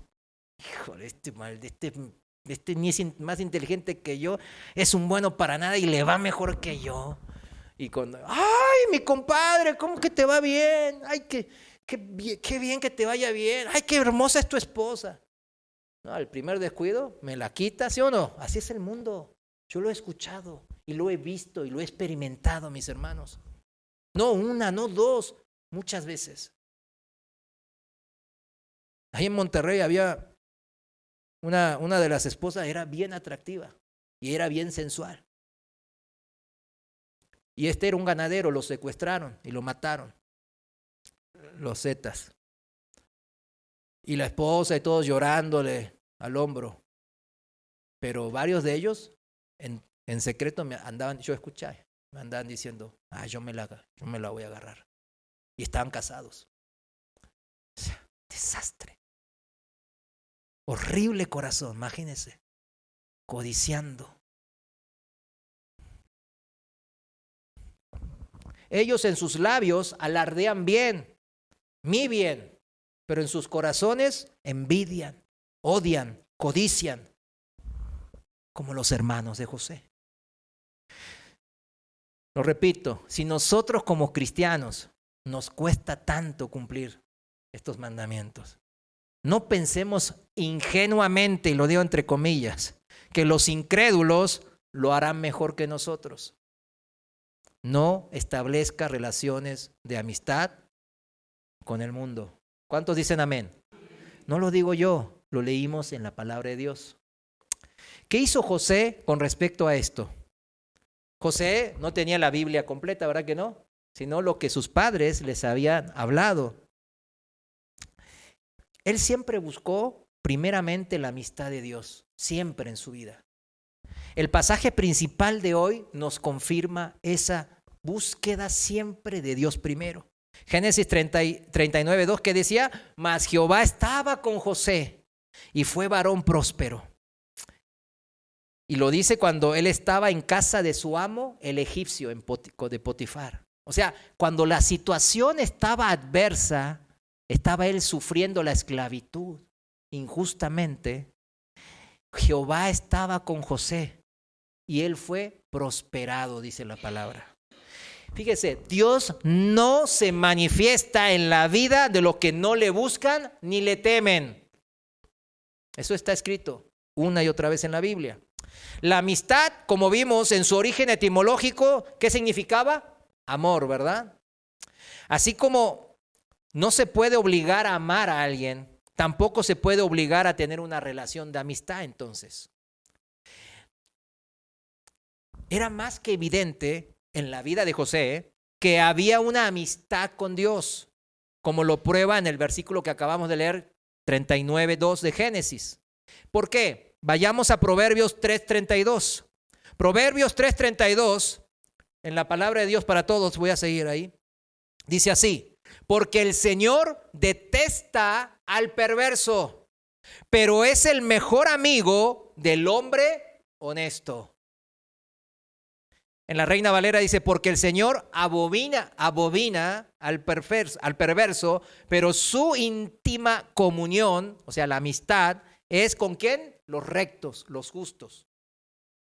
Híjole, este ni es más inteligente que yo, es un bueno para nada y le va mejor que yo. Y cuando, ¡ay, mi compadre! ¿Cómo que te va bien? ¡Ay, qué bien que te vaya bien! ¡Ay, qué hermosa es tu esposa! No, al primer descuido me la quita, ¿sí o no? Así es el mundo. Yo lo he escuchado y lo he visto y lo he experimentado, mis hermanos. No una, no dos, muchas veces. Ahí en Monterrey había una de las esposas, era bien atractiva y era bien sensual. Y este era un ganadero, lo secuestraron y lo mataron, los zetas. Y la esposa y todos llorándole al hombro. Pero varios de ellos en secreto me andaban, yo escuché, me andaban diciendo, yo me la voy a agarrar. Y estaban casados. O sea, desastre. Horrible corazón, imagínense. Codiciando. Ellos en sus labios alardean bien, mi bien, pero en sus corazones envidian, odian, codician, como los hermanos de José. Lo repito, si nosotros como cristianos nos cuesta tanto cumplir estos mandamientos, no pensemos ingenuamente, y lo digo entre comillas, que los incrédulos lo harán mejor que nosotros. No establezca relaciones de amistad con el mundo. ¿Cuántos dicen amén? No lo digo yo, lo leímos en la palabra de Dios. ¿Qué hizo José con respecto a esto? José no tenía la Biblia completa, ¿verdad que no? Sino lo que sus padres les habían hablado. Él siempre buscó primeramente la amistad de Dios, siempre en su vida. El pasaje principal de hoy nos confirma esa búsqueda siempre de Dios primero. Génesis 39:2 que decía, mas Jehová estaba con José y fue varón próspero. Y lo dice cuando él estaba en casa de su amo, el egipcio de Potifar. O sea, cuando la situación estaba adversa, estaba él sufriendo la esclavitud injustamente, Jehová estaba con José y él fue prosperado, dice la palabra. Fíjese, Dios no se manifiesta en la vida de los que no le buscan ni le temen. Eso está escrito una y otra vez en la Biblia. La amistad, como vimos en su origen etimológico, ¿qué significaba? Amor, ¿verdad? Así como no se puede obligar a amar a alguien, tampoco se puede obligar a tener una relación de amistad entonces. Era más que evidente en la vida de José que había una amistad con Dios, como lo prueba en el versículo que acabamos de leer, 39:2 de Génesis. ¿Por qué? Vayamos a Proverbios 3:32. Proverbios 3:32, en la palabra de Dios para todos, voy a seguir ahí. Dice así, porque el Señor detesta al perverso, pero es el mejor amigo del hombre honesto. En la Reina Valera dice, porque el Señor abomina al perverso, pero su íntima comunión, o sea, la amistad, es ¿con quién? Los rectos, los justos,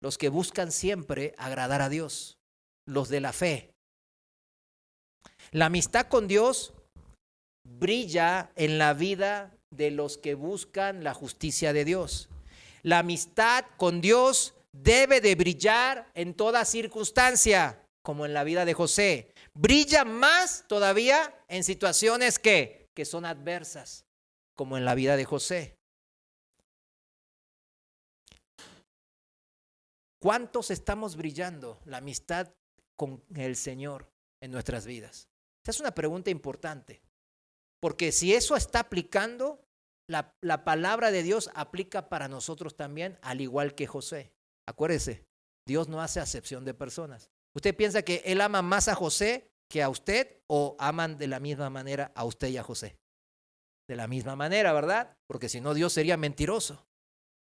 los que buscan siempre agradar a Dios, los de la fe. La amistad con Dios brilla en la vida de los que buscan la justicia de Dios. La amistad con Dios debe de brillar en toda circunstancia, como en la vida de José. Brilla más todavía en situaciones que son adversas, como en la vida de José. ¿Cuántos estamos brillando la amistad con el Señor en nuestras vidas? Esa es una pregunta importante, porque si eso está aplicando, la palabra de Dios aplica para nosotros también, al igual que José. Acuérdese, Dios no hace acepción de personas. ¿Usted piensa que Él ama más a José que a usted o aman de la misma manera a usted y a José? de la misma manera, ¿verdad? Porque si no, Dios sería mentiroso.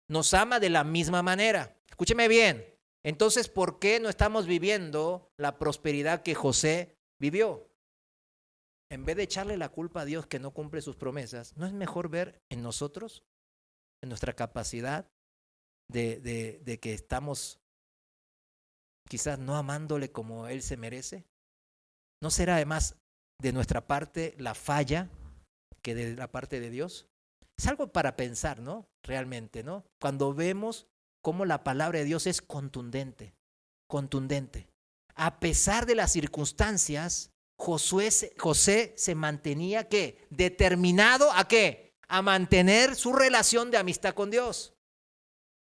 Nos ama de la misma manera. Escúcheme bien. Entonces, ¿por qué no estamos viviendo la prosperidad que José vivió? En vez de echarle la culpa a Dios que no cumple sus promesas, ¿no es mejor ver en nosotros, en nuestra capacidad de que estamos quizás no amándole como Él se merece? ¿No será además de nuestra parte la falla que de la parte de Dios? Es algo para pensar, ¿no? Realmente, ¿no? Cuando vemos cómo la palabra de Dios es contundente. A pesar de las circunstancias, José se mantenía, ¿qué? Determinado ¿a qué? A mantener su relación de amistad con Dios.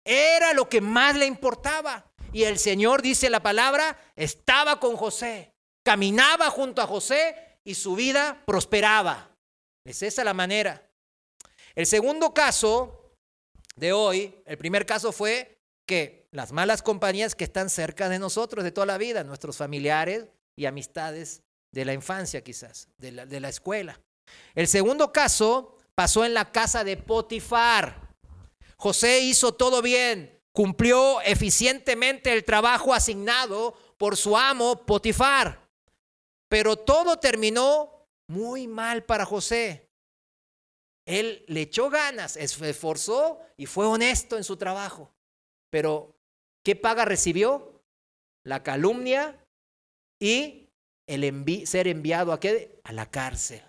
Era lo que más le importaba. Y el Señor, dice la palabra, estaba con José. Caminaba junto a José y su vida prosperaba. Es esa la manera. El segundo caso de hoy, el primer caso fue que las malas compañías que están cerca de nosotros de toda la vida, nuestros familiares y amistades de la infancia quizás, de la escuela. El segundo caso pasó en la casa de Potifar. José hizo todo bien, cumplió eficientemente el trabajo asignado por su amo Potifar, pero todo terminó muy mal para José. Él le echó ganas, se esforzó y fue honesto en su trabajo. Pero, ¿qué paga recibió? La calumnia y ser enviado ¿a qué? A la cárcel.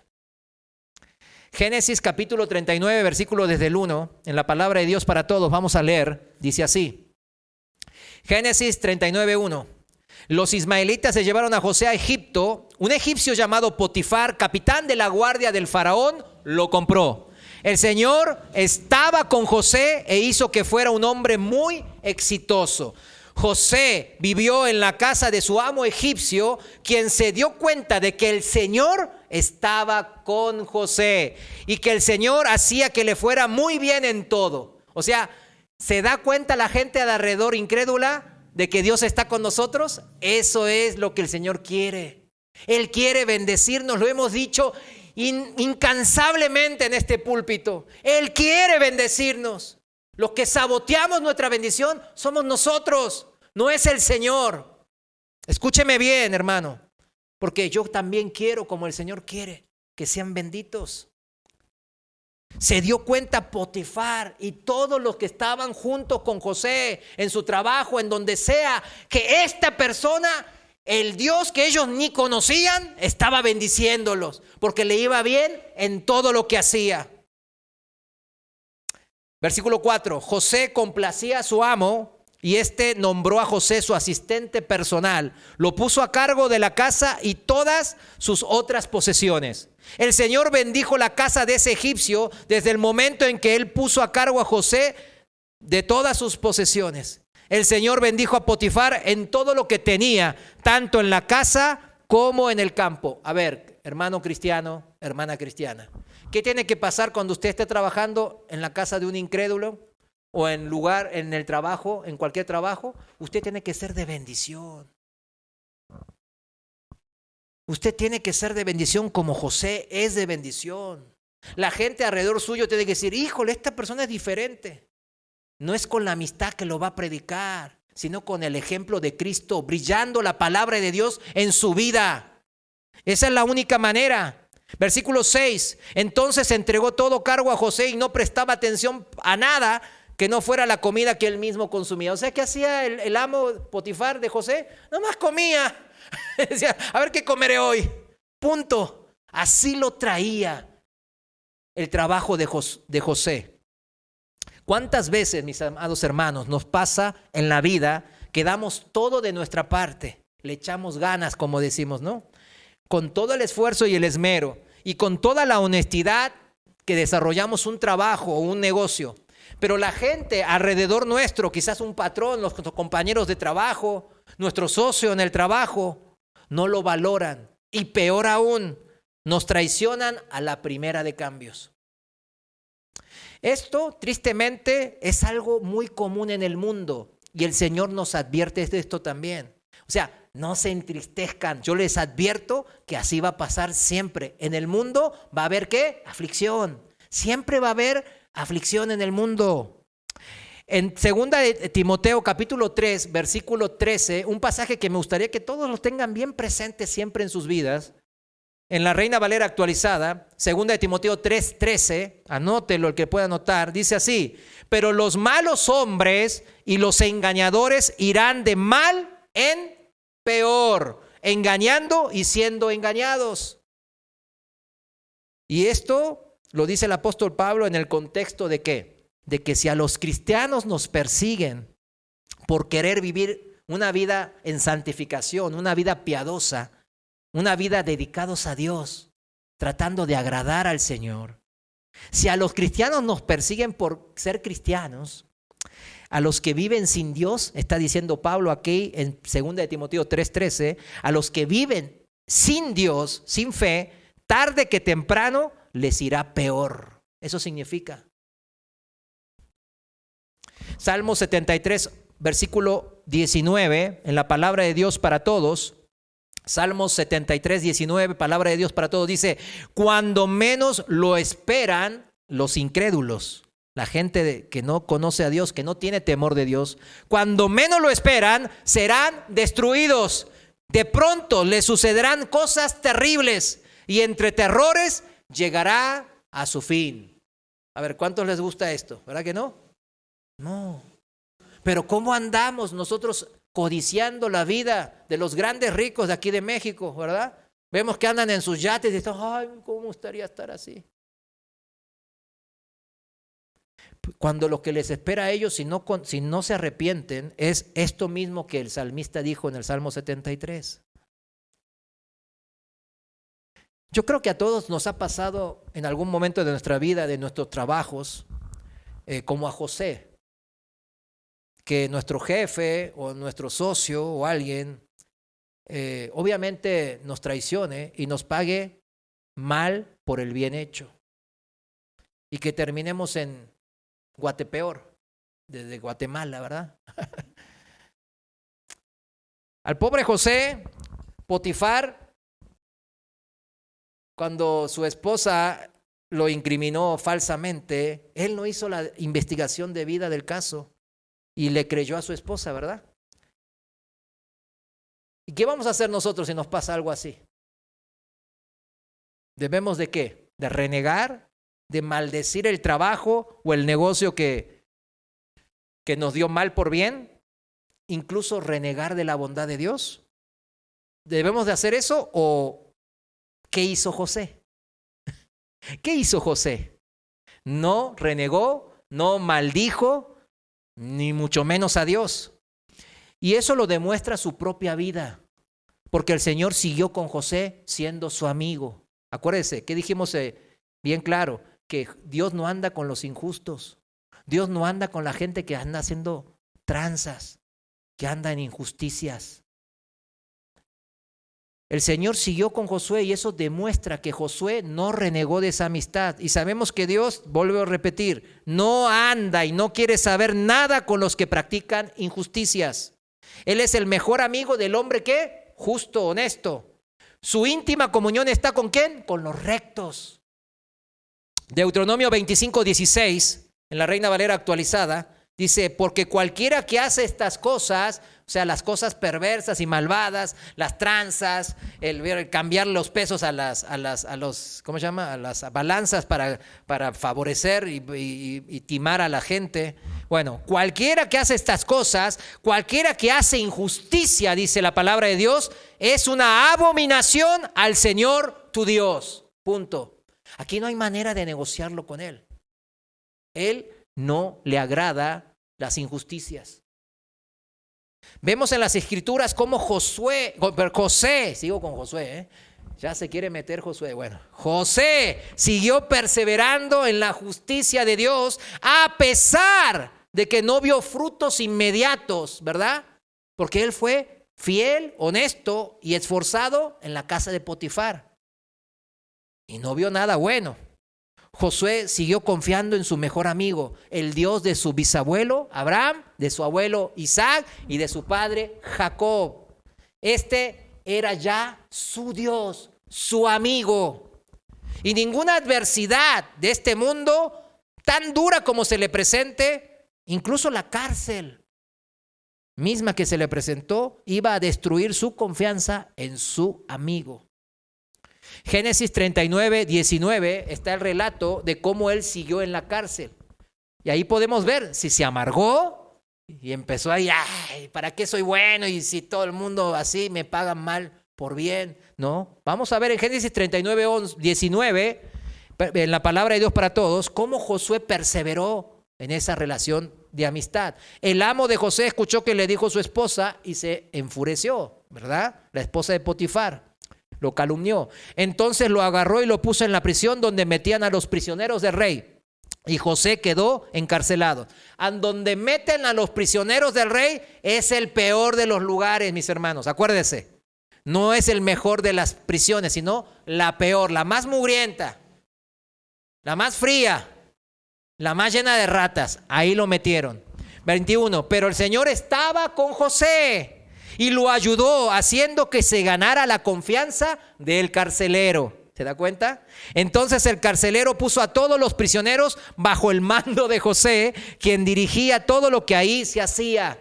Génesis capítulo 39, versículo desde el 1, en la palabra de Dios para todos, vamos a leer, dice así. Génesis 39, 1. Los ismaelitas se llevaron a José a Egipto. Un egipcio llamado Potifar, capitán de la guardia del faraón, lo compró. El Señor estaba con José e hizo que fuera un hombre muy exitoso. José vivió en la casa de su amo egipcio, quien se dio cuenta de que el Señor estaba con José y que el Señor hacía que le fuera muy bien en todo. O sea, ¿se da cuenta la gente de alrededor incrédula de que Dios está con nosotros? Eso es lo que el Señor quiere. Él quiere bendecirnos, lo hemos dicho incansablemente en este púlpito. Él quiere bendecirnos. Los que saboteamos nuestra bendición somos nosotros, no es el Señor. Escúcheme bien, hermano, porque yo también quiero, como el Señor quiere, que sean benditos. Se dio cuenta Potifar y todos los que estaban juntos con José en su trabajo, en donde sea, que esta persona, el Dios que ellos ni conocían, estaba bendiciéndolos porque le iba bien en todo lo que hacía. Versículo 4. José complacía a su amo y éste nombró a José su asistente personal. Lo puso a cargo de la casa y todas sus otras posesiones. El Señor bendijo la casa de ese egipcio desde el momento en que él puso a cargo a José de todas sus posesiones. El Señor bendijo a Potifar en todo lo que tenía, tanto en la casa como en el campo. A ver, hermano cristiano, hermana cristiana, ¿qué tiene que pasar cuando usted esté trabajando en la casa de un incrédulo o en el trabajo, en cualquier trabajo? Usted tiene que ser de bendición. Usted tiene que ser de bendición como José es de bendición. La gente alrededor suyo tiene que decir, híjole, esta persona es diferente. No es con la amistad que lo va a predicar, sino con el ejemplo de Cristo, brillando la palabra de Dios en su vida. Esa es la única manera. Versículo 6. Entonces entregó todo cargo a José y no prestaba atención a nada que no fuera la comida que él mismo consumía. O sea, ¿qué hacía el amo Potifar de José? Nada más comía. Decía, a ver qué comeré hoy. Punto. Así lo traía el trabajo de José. ¿Cuántas veces, mis amados hermanos, nos pasa en la vida que damos todo de nuestra parte? Le echamos ganas, como decimos, ¿no? Con todo el esfuerzo y el esmero y con toda la honestidad que desarrollamos un trabajo o un negocio. Pero la gente alrededor nuestro, quizás un patrón, nuestros compañeros de trabajo, nuestro socio en el trabajo, no lo valoran. Y peor aún, nos traicionan a la primera de cambios. Esto, tristemente, es algo muy común en el mundo y el Señor nos advierte de esto también. O sea, no se entristezcan. Yo les advierto que así va a pasar siempre. En el mundo va a haber ¿qué? Aflicción. Siempre va a haber aflicción en el mundo. En 2 de Timoteo capítulo 3, versículo 13, un pasaje que me gustaría que todos lo tengan bien presente siempre en sus vidas. En la Reina Valera actualizada, 2 de Timoteo 3:13, anótelo el que pueda anotar, dice así: pero los malos hombres y los engañadores irán de mal en peor, engañando y siendo engañados. Y esto lo dice el apóstol Pablo en el contexto de ¿qué? De que si a los cristianos nos persiguen por querer vivir una vida en santificación, una vida piadosa, una vida dedicados a Dios, tratando de agradar al Señor. Si a los cristianos nos persiguen por ser cristianos, a los que viven sin Dios, está diciendo Pablo aquí en 2 de Timoteo 3:13, a los que viven sin Dios, sin fe, tarde que temprano les irá peor. Eso significa. Salmo 73, versículo 19, en la palabra de Dios para todos. Salmos 73, 19, palabra de Dios para todos, dice: cuando menos lo esperan los incrédulos, la gente que no conoce a Dios, que no tiene temor de Dios, cuando menos lo esperan, serán destruidos. De pronto les sucederán cosas terribles y entre terrores llegará a su fin. A ver, ¿cuántos les gusta esto? ¿Verdad que no? No. Pero ¿cómo andamos nosotros codiciando la vida de los grandes ricos de aquí de México, ¿verdad? Vemos que andan en sus yates y dicen: ay, ¿cómo me gustaría estar así? Cuando lo que les espera a ellos, si no se arrepienten, es esto mismo que el salmista dijo en el Salmo 73. Yo creo que a todos nos ha pasado en algún momento de nuestra vida, de nuestros trabajos, como a José, que nuestro jefe o nuestro socio o alguien obviamente nos traicione y nos pague mal por el bien hecho. Y que terminemos en Guatepeor, desde Guatemala, ¿verdad? Al pobre José, Potifar, cuando su esposa lo incriminó falsamente, él no hizo la investigación debida del caso. Y le creyó a su esposa, ¿verdad? ¿Y qué vamos a hacer nosotros si nos pasa algo así? ¿Debemos de qué? ¿De renegar? ¿De maldecir el trabajo o el negocio que nos dio mal por bien? ¿Incluso renegar de la bondad de Dios? ¿Debemos de hacer eso o qué hizo José? ¿Qué hizo José? No renegó, no maldijo, ni mucho menos a Dios. Y eso lo demuestra su propia vida, porque el Señor siguió con José siendo su amigo. Acuérdense, que dijimos bien claro, que Dios no anda con los injustos. Dios no anda con la gente que anda haciendo tranzas, que anda en injusticias. El Señor siguió con Josué y eso demuestra que Josué no renegó de esa amistad. Y sabemos que Dios, vuelvo a repetir, no anda y no quiere saber nada con los que practican injusticias. Él es el mejor amigo del hombre que justo, honesto. Su íntima comunión está ¿con quién? Con los rectos. Deuteronomio 25:16, en la Reina Valera actualizada, dice: porque cualquiera que hace estas cosas, o sea, las cosas perversas y malvadas, las tranzas, el cambiar los pesos a los, ¿cómo se llama? A las balanzas para favorecer y timar a la gente. Bueno, cualquiera que hace estas cosas, cualquiera que hace injusticia, dice la palabra de Dios, es una abominación al Señor tu Dios. Punto. Aquí no hay manera de negociarlo con Él. Él no le agrada las injusticias. Vemos en las Escrituras cómo José, sigo con Josué, ya se quiere meter Josué. Bueno, José siguió perseverando en la justicia de Dios a pesar de que no vio frutos inmediatos, ¿verdad? Porque él fue fiel, honesto y esforzado en la casa de Potifar. Y no vio nada bueno. Josué siguió confiando en su mejor amigo, el Dios de su bisabuelo Abraham, de su abuelo Isaac y de su padre Jacob. Este era ya su Dios, su amigo. Y ninguna adversidad de este mundo, tan dura como se le presente, incluso la cárcel misma que se le presentó, iba a destruir su confianza en su amigo. Génesis 39, 19 está el relato de cómo él siguió en la cárcel. Y ahí podemos ver si se amargó y empezó ahí, ay, ¿para qué soy bueno? Y si todo el mundo así me pagan mal por bien, ¿no? Vamos a ver en Génesis 39, 19, en la palabra de Dios para todos, cómo Josué perseveró en esa relación de amistad. El amo de José escuchó que le dijo su esposa y se enfureció, ¿verdad? La esposa de Potifar lo calumnió. Entonces lo agarró y lo puso en la prisión donde metían a los prisioneros del rey. Y José quedó encarcelado. A donde meten a los prisioneros del rey es el peor de los lugares, mis hermanos. Acuérdense, no es el mejor de las prisiones, sino la peor, la más mugrienta, la más fría, la más llena de ratas. Ahí lo metieron. 21. Pero el Señor estaba con José y lo ayudó, haciendo que se ganara la confianza del carcelero. ¿Se da cuenta? Entonces el carcelero puso a todos los prisioneros bajo el mando de José, quien dirigía todo lo que ahí se hacía.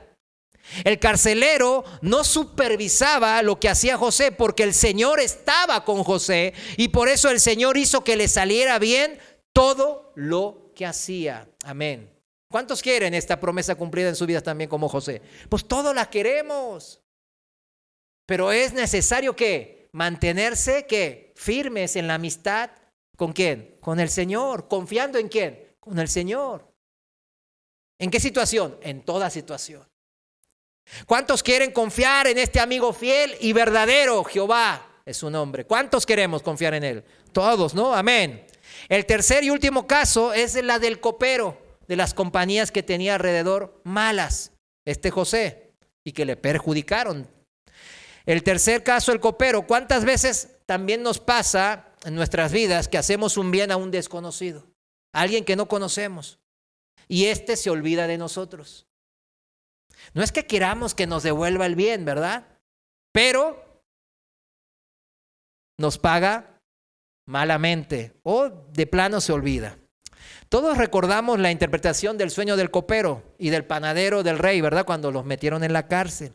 El carcelero no supervisaba lo que hacía José, porque el Señor estaba con José, y por eso el Señor hizo que le saliera bien todo lo que hacía. Amén. ¿Cuántos quieren esta promesa cumplida en su vida también como José? Pues todos la queremos. Pero es necesario que mantenerse firmes en la amistad. ¿Con quién? Con el Señor. ¿Confiando en quién? Con el Señor. ¿En qué situación? En toda situación. ¿Cuántos quieren confiar en este amigo fiel y verdadero? Jehová es su nombre. ¿Cuántos queremos confiar en él? Todos, ¿no? Amén. El tercer y último caso es la del copero, de las compañías que tenía alrededor malas, José, y que le perjudicaron. El tercer caso, el copero. ¿Cuántas veces también nos pasa en nuestras vidas que hacemos un bien a un desconocido, a alguien que no conocemos, y se olvida de nosotros? No es que queramos que nos devuelva el bien, ¿verdad? Pero nos paga malamente o de plano se olvida. Todos recordamos la interpretación del sueño del copero y del panadero del rey, ¿verdad? Cuando los metieron en la cárcel.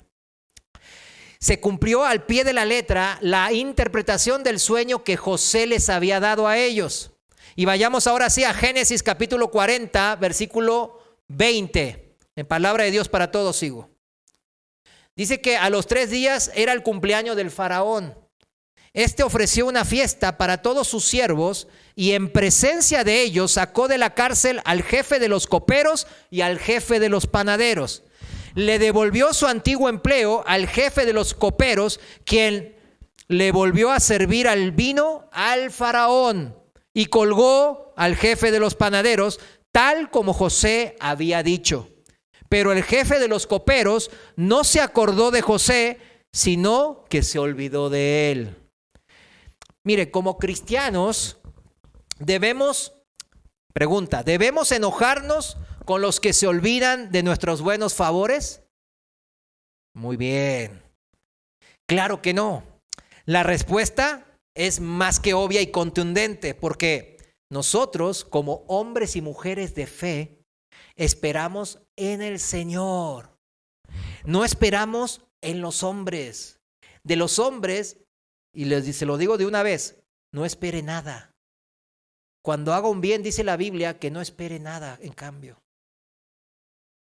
Se cumplió al pie de la letra la interpretación del sueño que José les había dado a ellos. Y vayamos ahora sí a Génesis capítulo 40, versículo 20. En palabra de Dios para todos sigo. Dice que a los 3 días era el cumpleaños del faraón. Ofreció una fiesta para todos sus siervos y en presencia de ellos sacó de la cárcel al jefe de los coperos y al jefe de los panaderos. Le devolvió su antiguo empleo al jefe de los coperos, quien le volvió a servir al vino al faraón, y colgó al jefe de los panaderos, tal como José había dicho. Pero el jefe de los coperos no se acordó de José, sino que se olvidó de él. Mire, como cristianos ¿debemos enojarnos con los que se olvidan de nuestros buenos favores? Muy bien. Claro que no. La respuesta es más que obvia y contundente, porque nosotros, como hombres y mujeres de fe, esperamos en el Señor. No esperamos en los hombres. De los hombres, y se lo digo de una vez, no espere nada. Cuando haga un bien, dice la Biblia que no espere nada en cambio.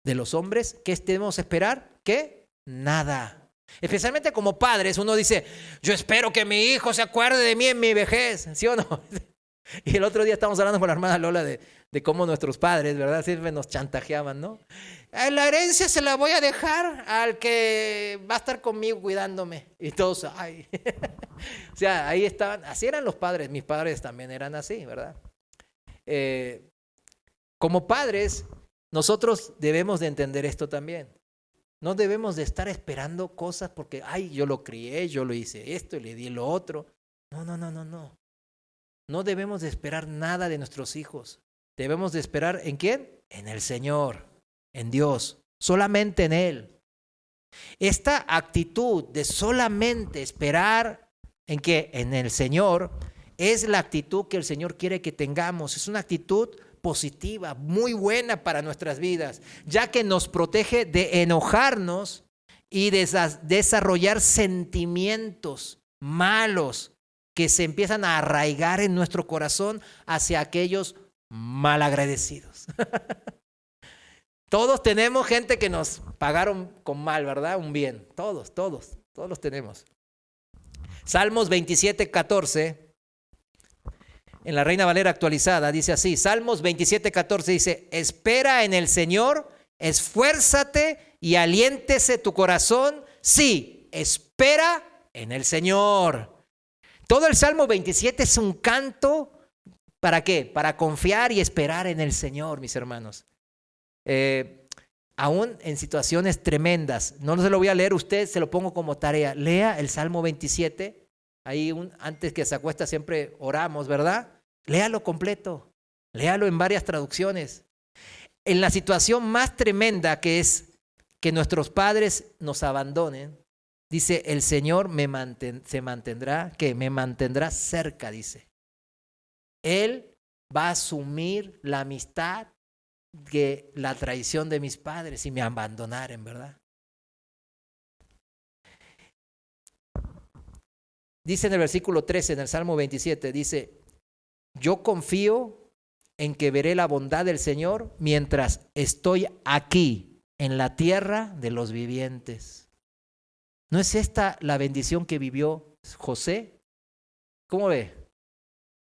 De los hombres, ¿qué debemos esperar? ¿Qué? Nada. Especialmente como padres, uno dice, yo espero que mi hijo se acuerde de mí en mi vejez, ¿sí o no? Y el otro día estábamos hablando con la hermana Lola de cómo nuestros padres, ¿verdad? Siempre nos chantajeaban, ¿no? La herencia se la voy a dejar al que va a estar conmigo cuidándome. Y todos, ay. O sea, ahí estaban, así eran los padres, mis padres también eran así, ¿verdad? Como padres, nosotros debemos de entender esto también. No debemos de estar esperando cosas porque, ay, yo lo crié, yo lo hice esto y le di lo otro. No. No debemos de esperar nada de nuestros hijos. Debemos de esperar ¿en quién? En el Señor, en Dios, solamente en Él. Esta actitud de solamente esperar ¿en qué? En el Señor es la actitud que el Señor quiere que tengamos. Es una actitud positiva, muy buena para nuestras vidas, ya que nos protege de enojarnos y desarrollar sentimientos malos que se empiezan a arraigar en nuestro corazón hacia aquellos malagradecidos. Todos tenemos gente que nos pagaron con mal, ¿verdad? Un bien. Todos los tenemos. Salmos 27:14, en la Reina Valera actualizada, dice así. Salmos 27:14 dice: espera en el Señor, esfuérzate y aliéntese tu corazón. Sí, espera en el Señor. Todo el Salmo 27 es un canto. ¿Para qué? Para confiar y esperar en el Señor, mis hermanos. Aún en situaciones tremendas. No se lo voy a leer, usted se lo pongo como tarea. Lea el Salmo 27. Ahí antes que se acuesta siempre oramos, ¿verdad? Léalo completo. Léalo en varias traducciones. En la situación más tremenda que es que nuestros padres nos abandonen, dice, el Señor me mantendrá cerca, dice. Él va a asumir la amistad de la traición de mis padres si me abandonaren, ¿verdad? Dice en el versículo 13, en el Salmo 27, dice, yo confío en que veré la bondad del Señor mientras estoy aquí en la tierra de los vivientes. ¿No es esta la bendición que vivió José? ¿Cómo ve?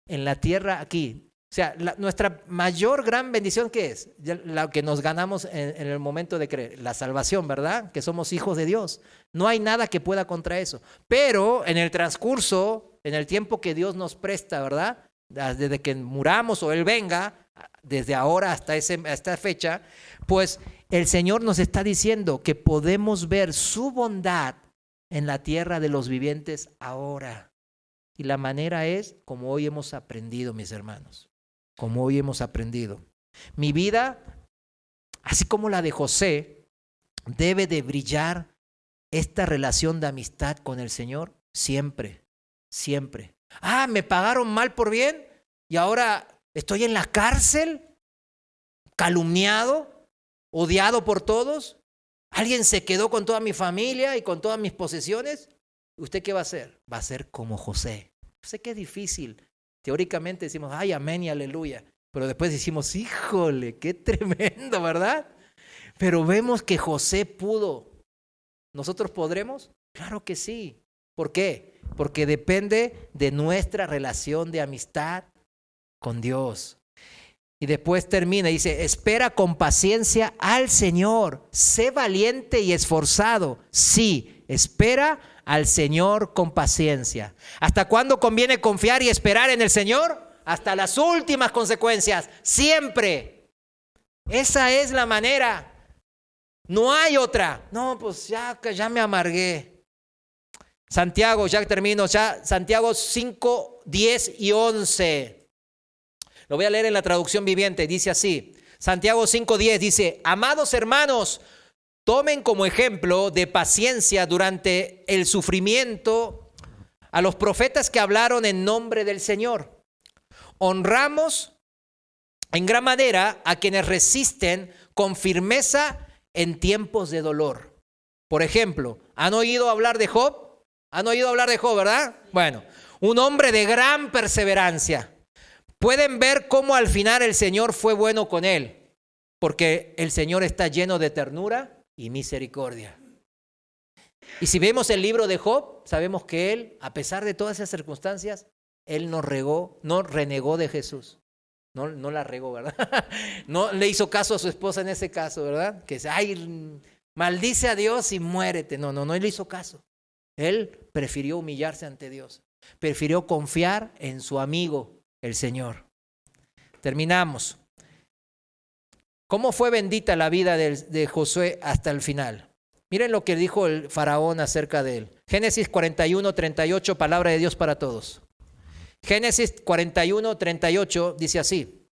En la tierra aquí. O sea, nuestra mayor gran bendición, ¿qué es? La que nos ganamos en el momento de creer, la salvación, ¿verdad? Que somos hijos de Dios. No hay nada que pueda contra eso. Pero en el transcurso, en el tiempo que Dios nos presta, ¿verdad? Desde que muramos o Él venga, desde ahora hasta esta fecha, pues el Señor nos está diciendo que podemos ver su bondad en la tierra de los vivientes ahora. Y la manera es como hoy hemos aprendido, mis hermanos. Como hoy hemos aprendido. Mi vida, así como la de José, debe de brillar esta relación de amistad con el Señor siempre, siempre. Ah, me pagaron mal por bien y ahora estoy en la cárcel, calumniado, odiado por todos. Alguien se quedó con toda mi familia y con todas mis posesiones. ¿Usted qué va a hacer? Va a ser como José. Sé que es difícil. Teóricamente decimos, ay, amén y aleluya. Pero después decimos, híjole, qué tremendo, ¿verdad? Pero vemos que José pudo. ¿Nosotros podremos? Claro que sí. ¿Por qué? Porque depende de nuestra relación de amistad con Dios. Y después termina y dice, espera con paciencia al Señor. Sé valiente y esforzado. Sí, espera al Señor con paciencia. ¿Hasta cuándo conviene confiar y esperar en el Señor? Hasta las últimas consecuencias, siempre. Esa es la manera. No hay otra. No, pues ya me amargué. Santiago, ya termino, Santiago 5, 10 y 11. Lo voy a leer en la traducción viviente, dice así. Santiago 5, 10 dice, amados hermanos, tomen como ejemplo de paciencia durante el sufrimiento a los profetas que hablaron en nombre del Señor. Honramos en gran manera a quienes resisten con firmeza en tiempos de dolor. Por ejemplo, ¿han oído hablar de Job? ¿Han oído hablar de Job, verdad? Bueno, un hombre de gran perseverancia. Pueden ver cómo al final el Señor fue bueno con él, porque el Señor está lleno de ternura y misericordia. Y si vemos el libro de Job, sabemos que él, a pesar de todas esas circunstancias, él no renegó de Jesús. No la regó, ¿verdad? No le hizo caso a su esposa en ese caso, ¿verdad? Que dice, ay, maldice a Dios y muérete. No le hizo caso. Él prefirió humillarse ante Dios. Prefirió confiar en su amigo, el Señor. Terminamos. ¿Cómo fue bendita la vida de Josué hasta el final? Miren lo que dijo el faraón acerca de él. Génesis 41, 38, palabra de Dios para todos. Génesis 41, 38 dice así.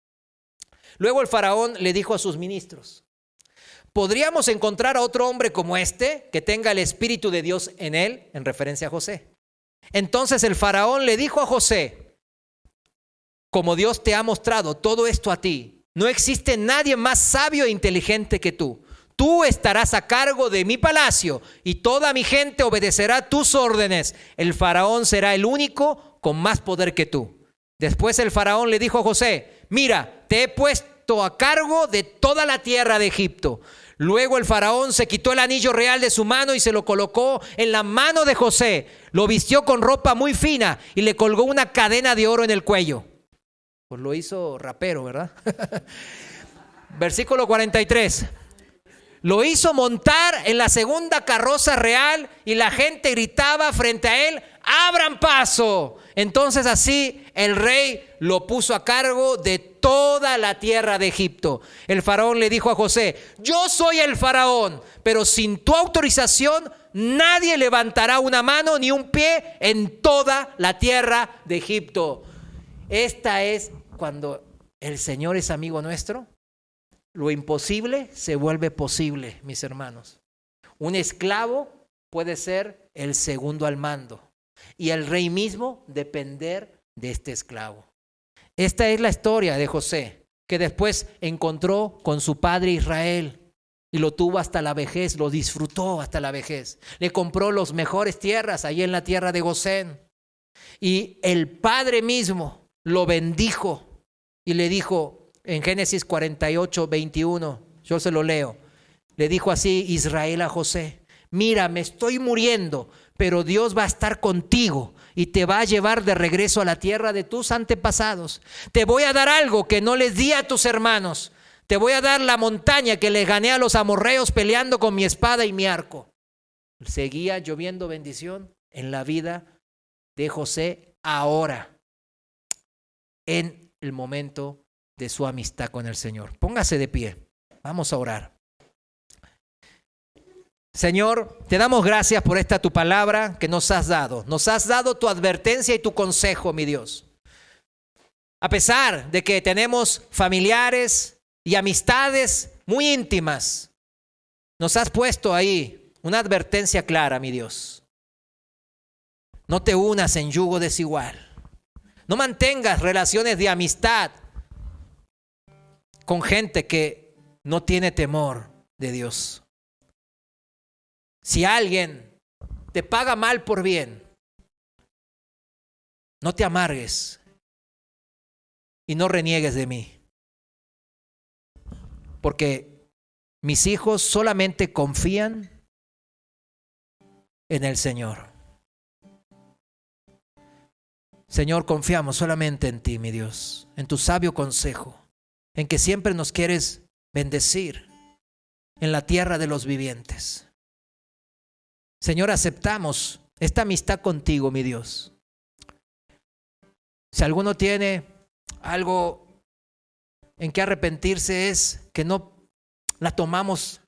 Luego el faraón le dijo a sus ministros, ¿podríamos encontrar a otro hombre como este que tenga el Espíritu de Dios en él? En referencia a José. Entonces el faraón le dijo a José, como Dios te ha mostrado todo esto a ti, no existe nadie más sabio e inteligente que tú. Tú estarás a cargo de mi palacio y toda mi gente obedecerá tus órdenes. El faraón será el único con más poder que tú. Después el faraón le dijo a José: mira, te he puesto a cargo de toda la tierra de Egipto. Luego el faraón se quitó el anillo real de su mano y se lo colocó en la mano de José. Lo vistió con ropa muy fina y le colgó una cadena de oro en el cuello. Pues lo hizo rapero, ¿verdad? Versículo 43. Lo hizo montar en la segunda carroza real y la gente gritaba frente a él: ¡abran paso! Entonces así el rey lo puso a cargo de toda la tierra de Egipto. El faraón le dijo a José: yo soy el faraón, pero sin tu autorización nadie levantará una mano ni un pie en toda la tierra de Egipto. Esta es cuando el Señor es amigo nuestro. Lo imposible se vuelve posible, mis hermanos. Un esclavo puede ser el segundo al mando y el rey mismo depender de este esclavo. Esta es la historia de José, que después encontró con su padre Israel y lo tuvo hasta la vejez, lo disfrutó hasta la vejez. Le compró las mejores tierras ahí en la tierra de Gosén. Y el padre mismo lo bendijo y le dijo en Génesis 48, 21, yo se lo leo. Le dijo así Israel a José: mira, me estoy muriendo, pero Dios va a estar contigo y te va a llevar de regreso a la tierra de tus antepasados. Te voy a dar algo que no les di a tus hermanos. Te voy a dar la montaña que les gané a los amorreos peleando con mi espada y mi arco. Seguía lloviendo bendición en la vida de José ahora, en el momento de su amistad con el Señor. Póngase de pie. Vamos a orar. Señor, te damos gracias por esta tu palabra que nos has dado. Nos has dado tu advertencia y tu consejo, mi Dios. A pesar de que tenemos familiares y amistades muy íntimas, nos has puesto ahí una advertencia clara, mi Dios. No te unas en yugo desigual. No mantengas relaciones de amistad con gente que no tiene temor de Dios. Si alguien te paga mal por bien, no te amargues y no reniegues de mí. Porque mis hijos solamente confían en el Señor. Señor, confiamos solamente en ti, mi Dios, en tu sabio consejo, en que siempre nos quieres bendecir en la tierra de los vivientes. Señor, aceptamos esta amistad contigo, mi Dios. Si alguno tiene algo en que arrepentirse, es que no la tomamos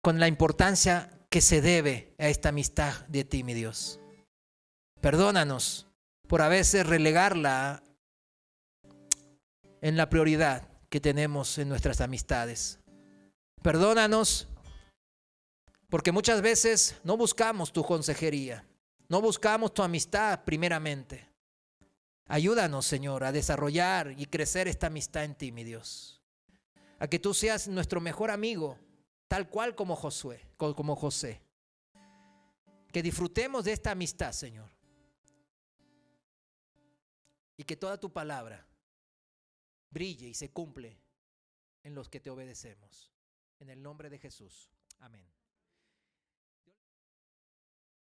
con la importancia que se debe a esta amistad de ti, mi Dios. Perdónanos por a veces relegarla en la prioridad que tenemos en nuestras amistades. Perdónanos porque muchas veces no buscamos tu consejería, no buscamos tu amistad primeramente. Ayúdanos, Señor, a desarrollar y crecer esta amistad en ti, mi Dios. A que tú seas nuestro mejor amigo, tal cual como José. Que disfrutemos de esta amistad, Señor. Y que toda tu palabra brille y se cumple en los que te obedecemos. En el nombre de Jesús. Amén.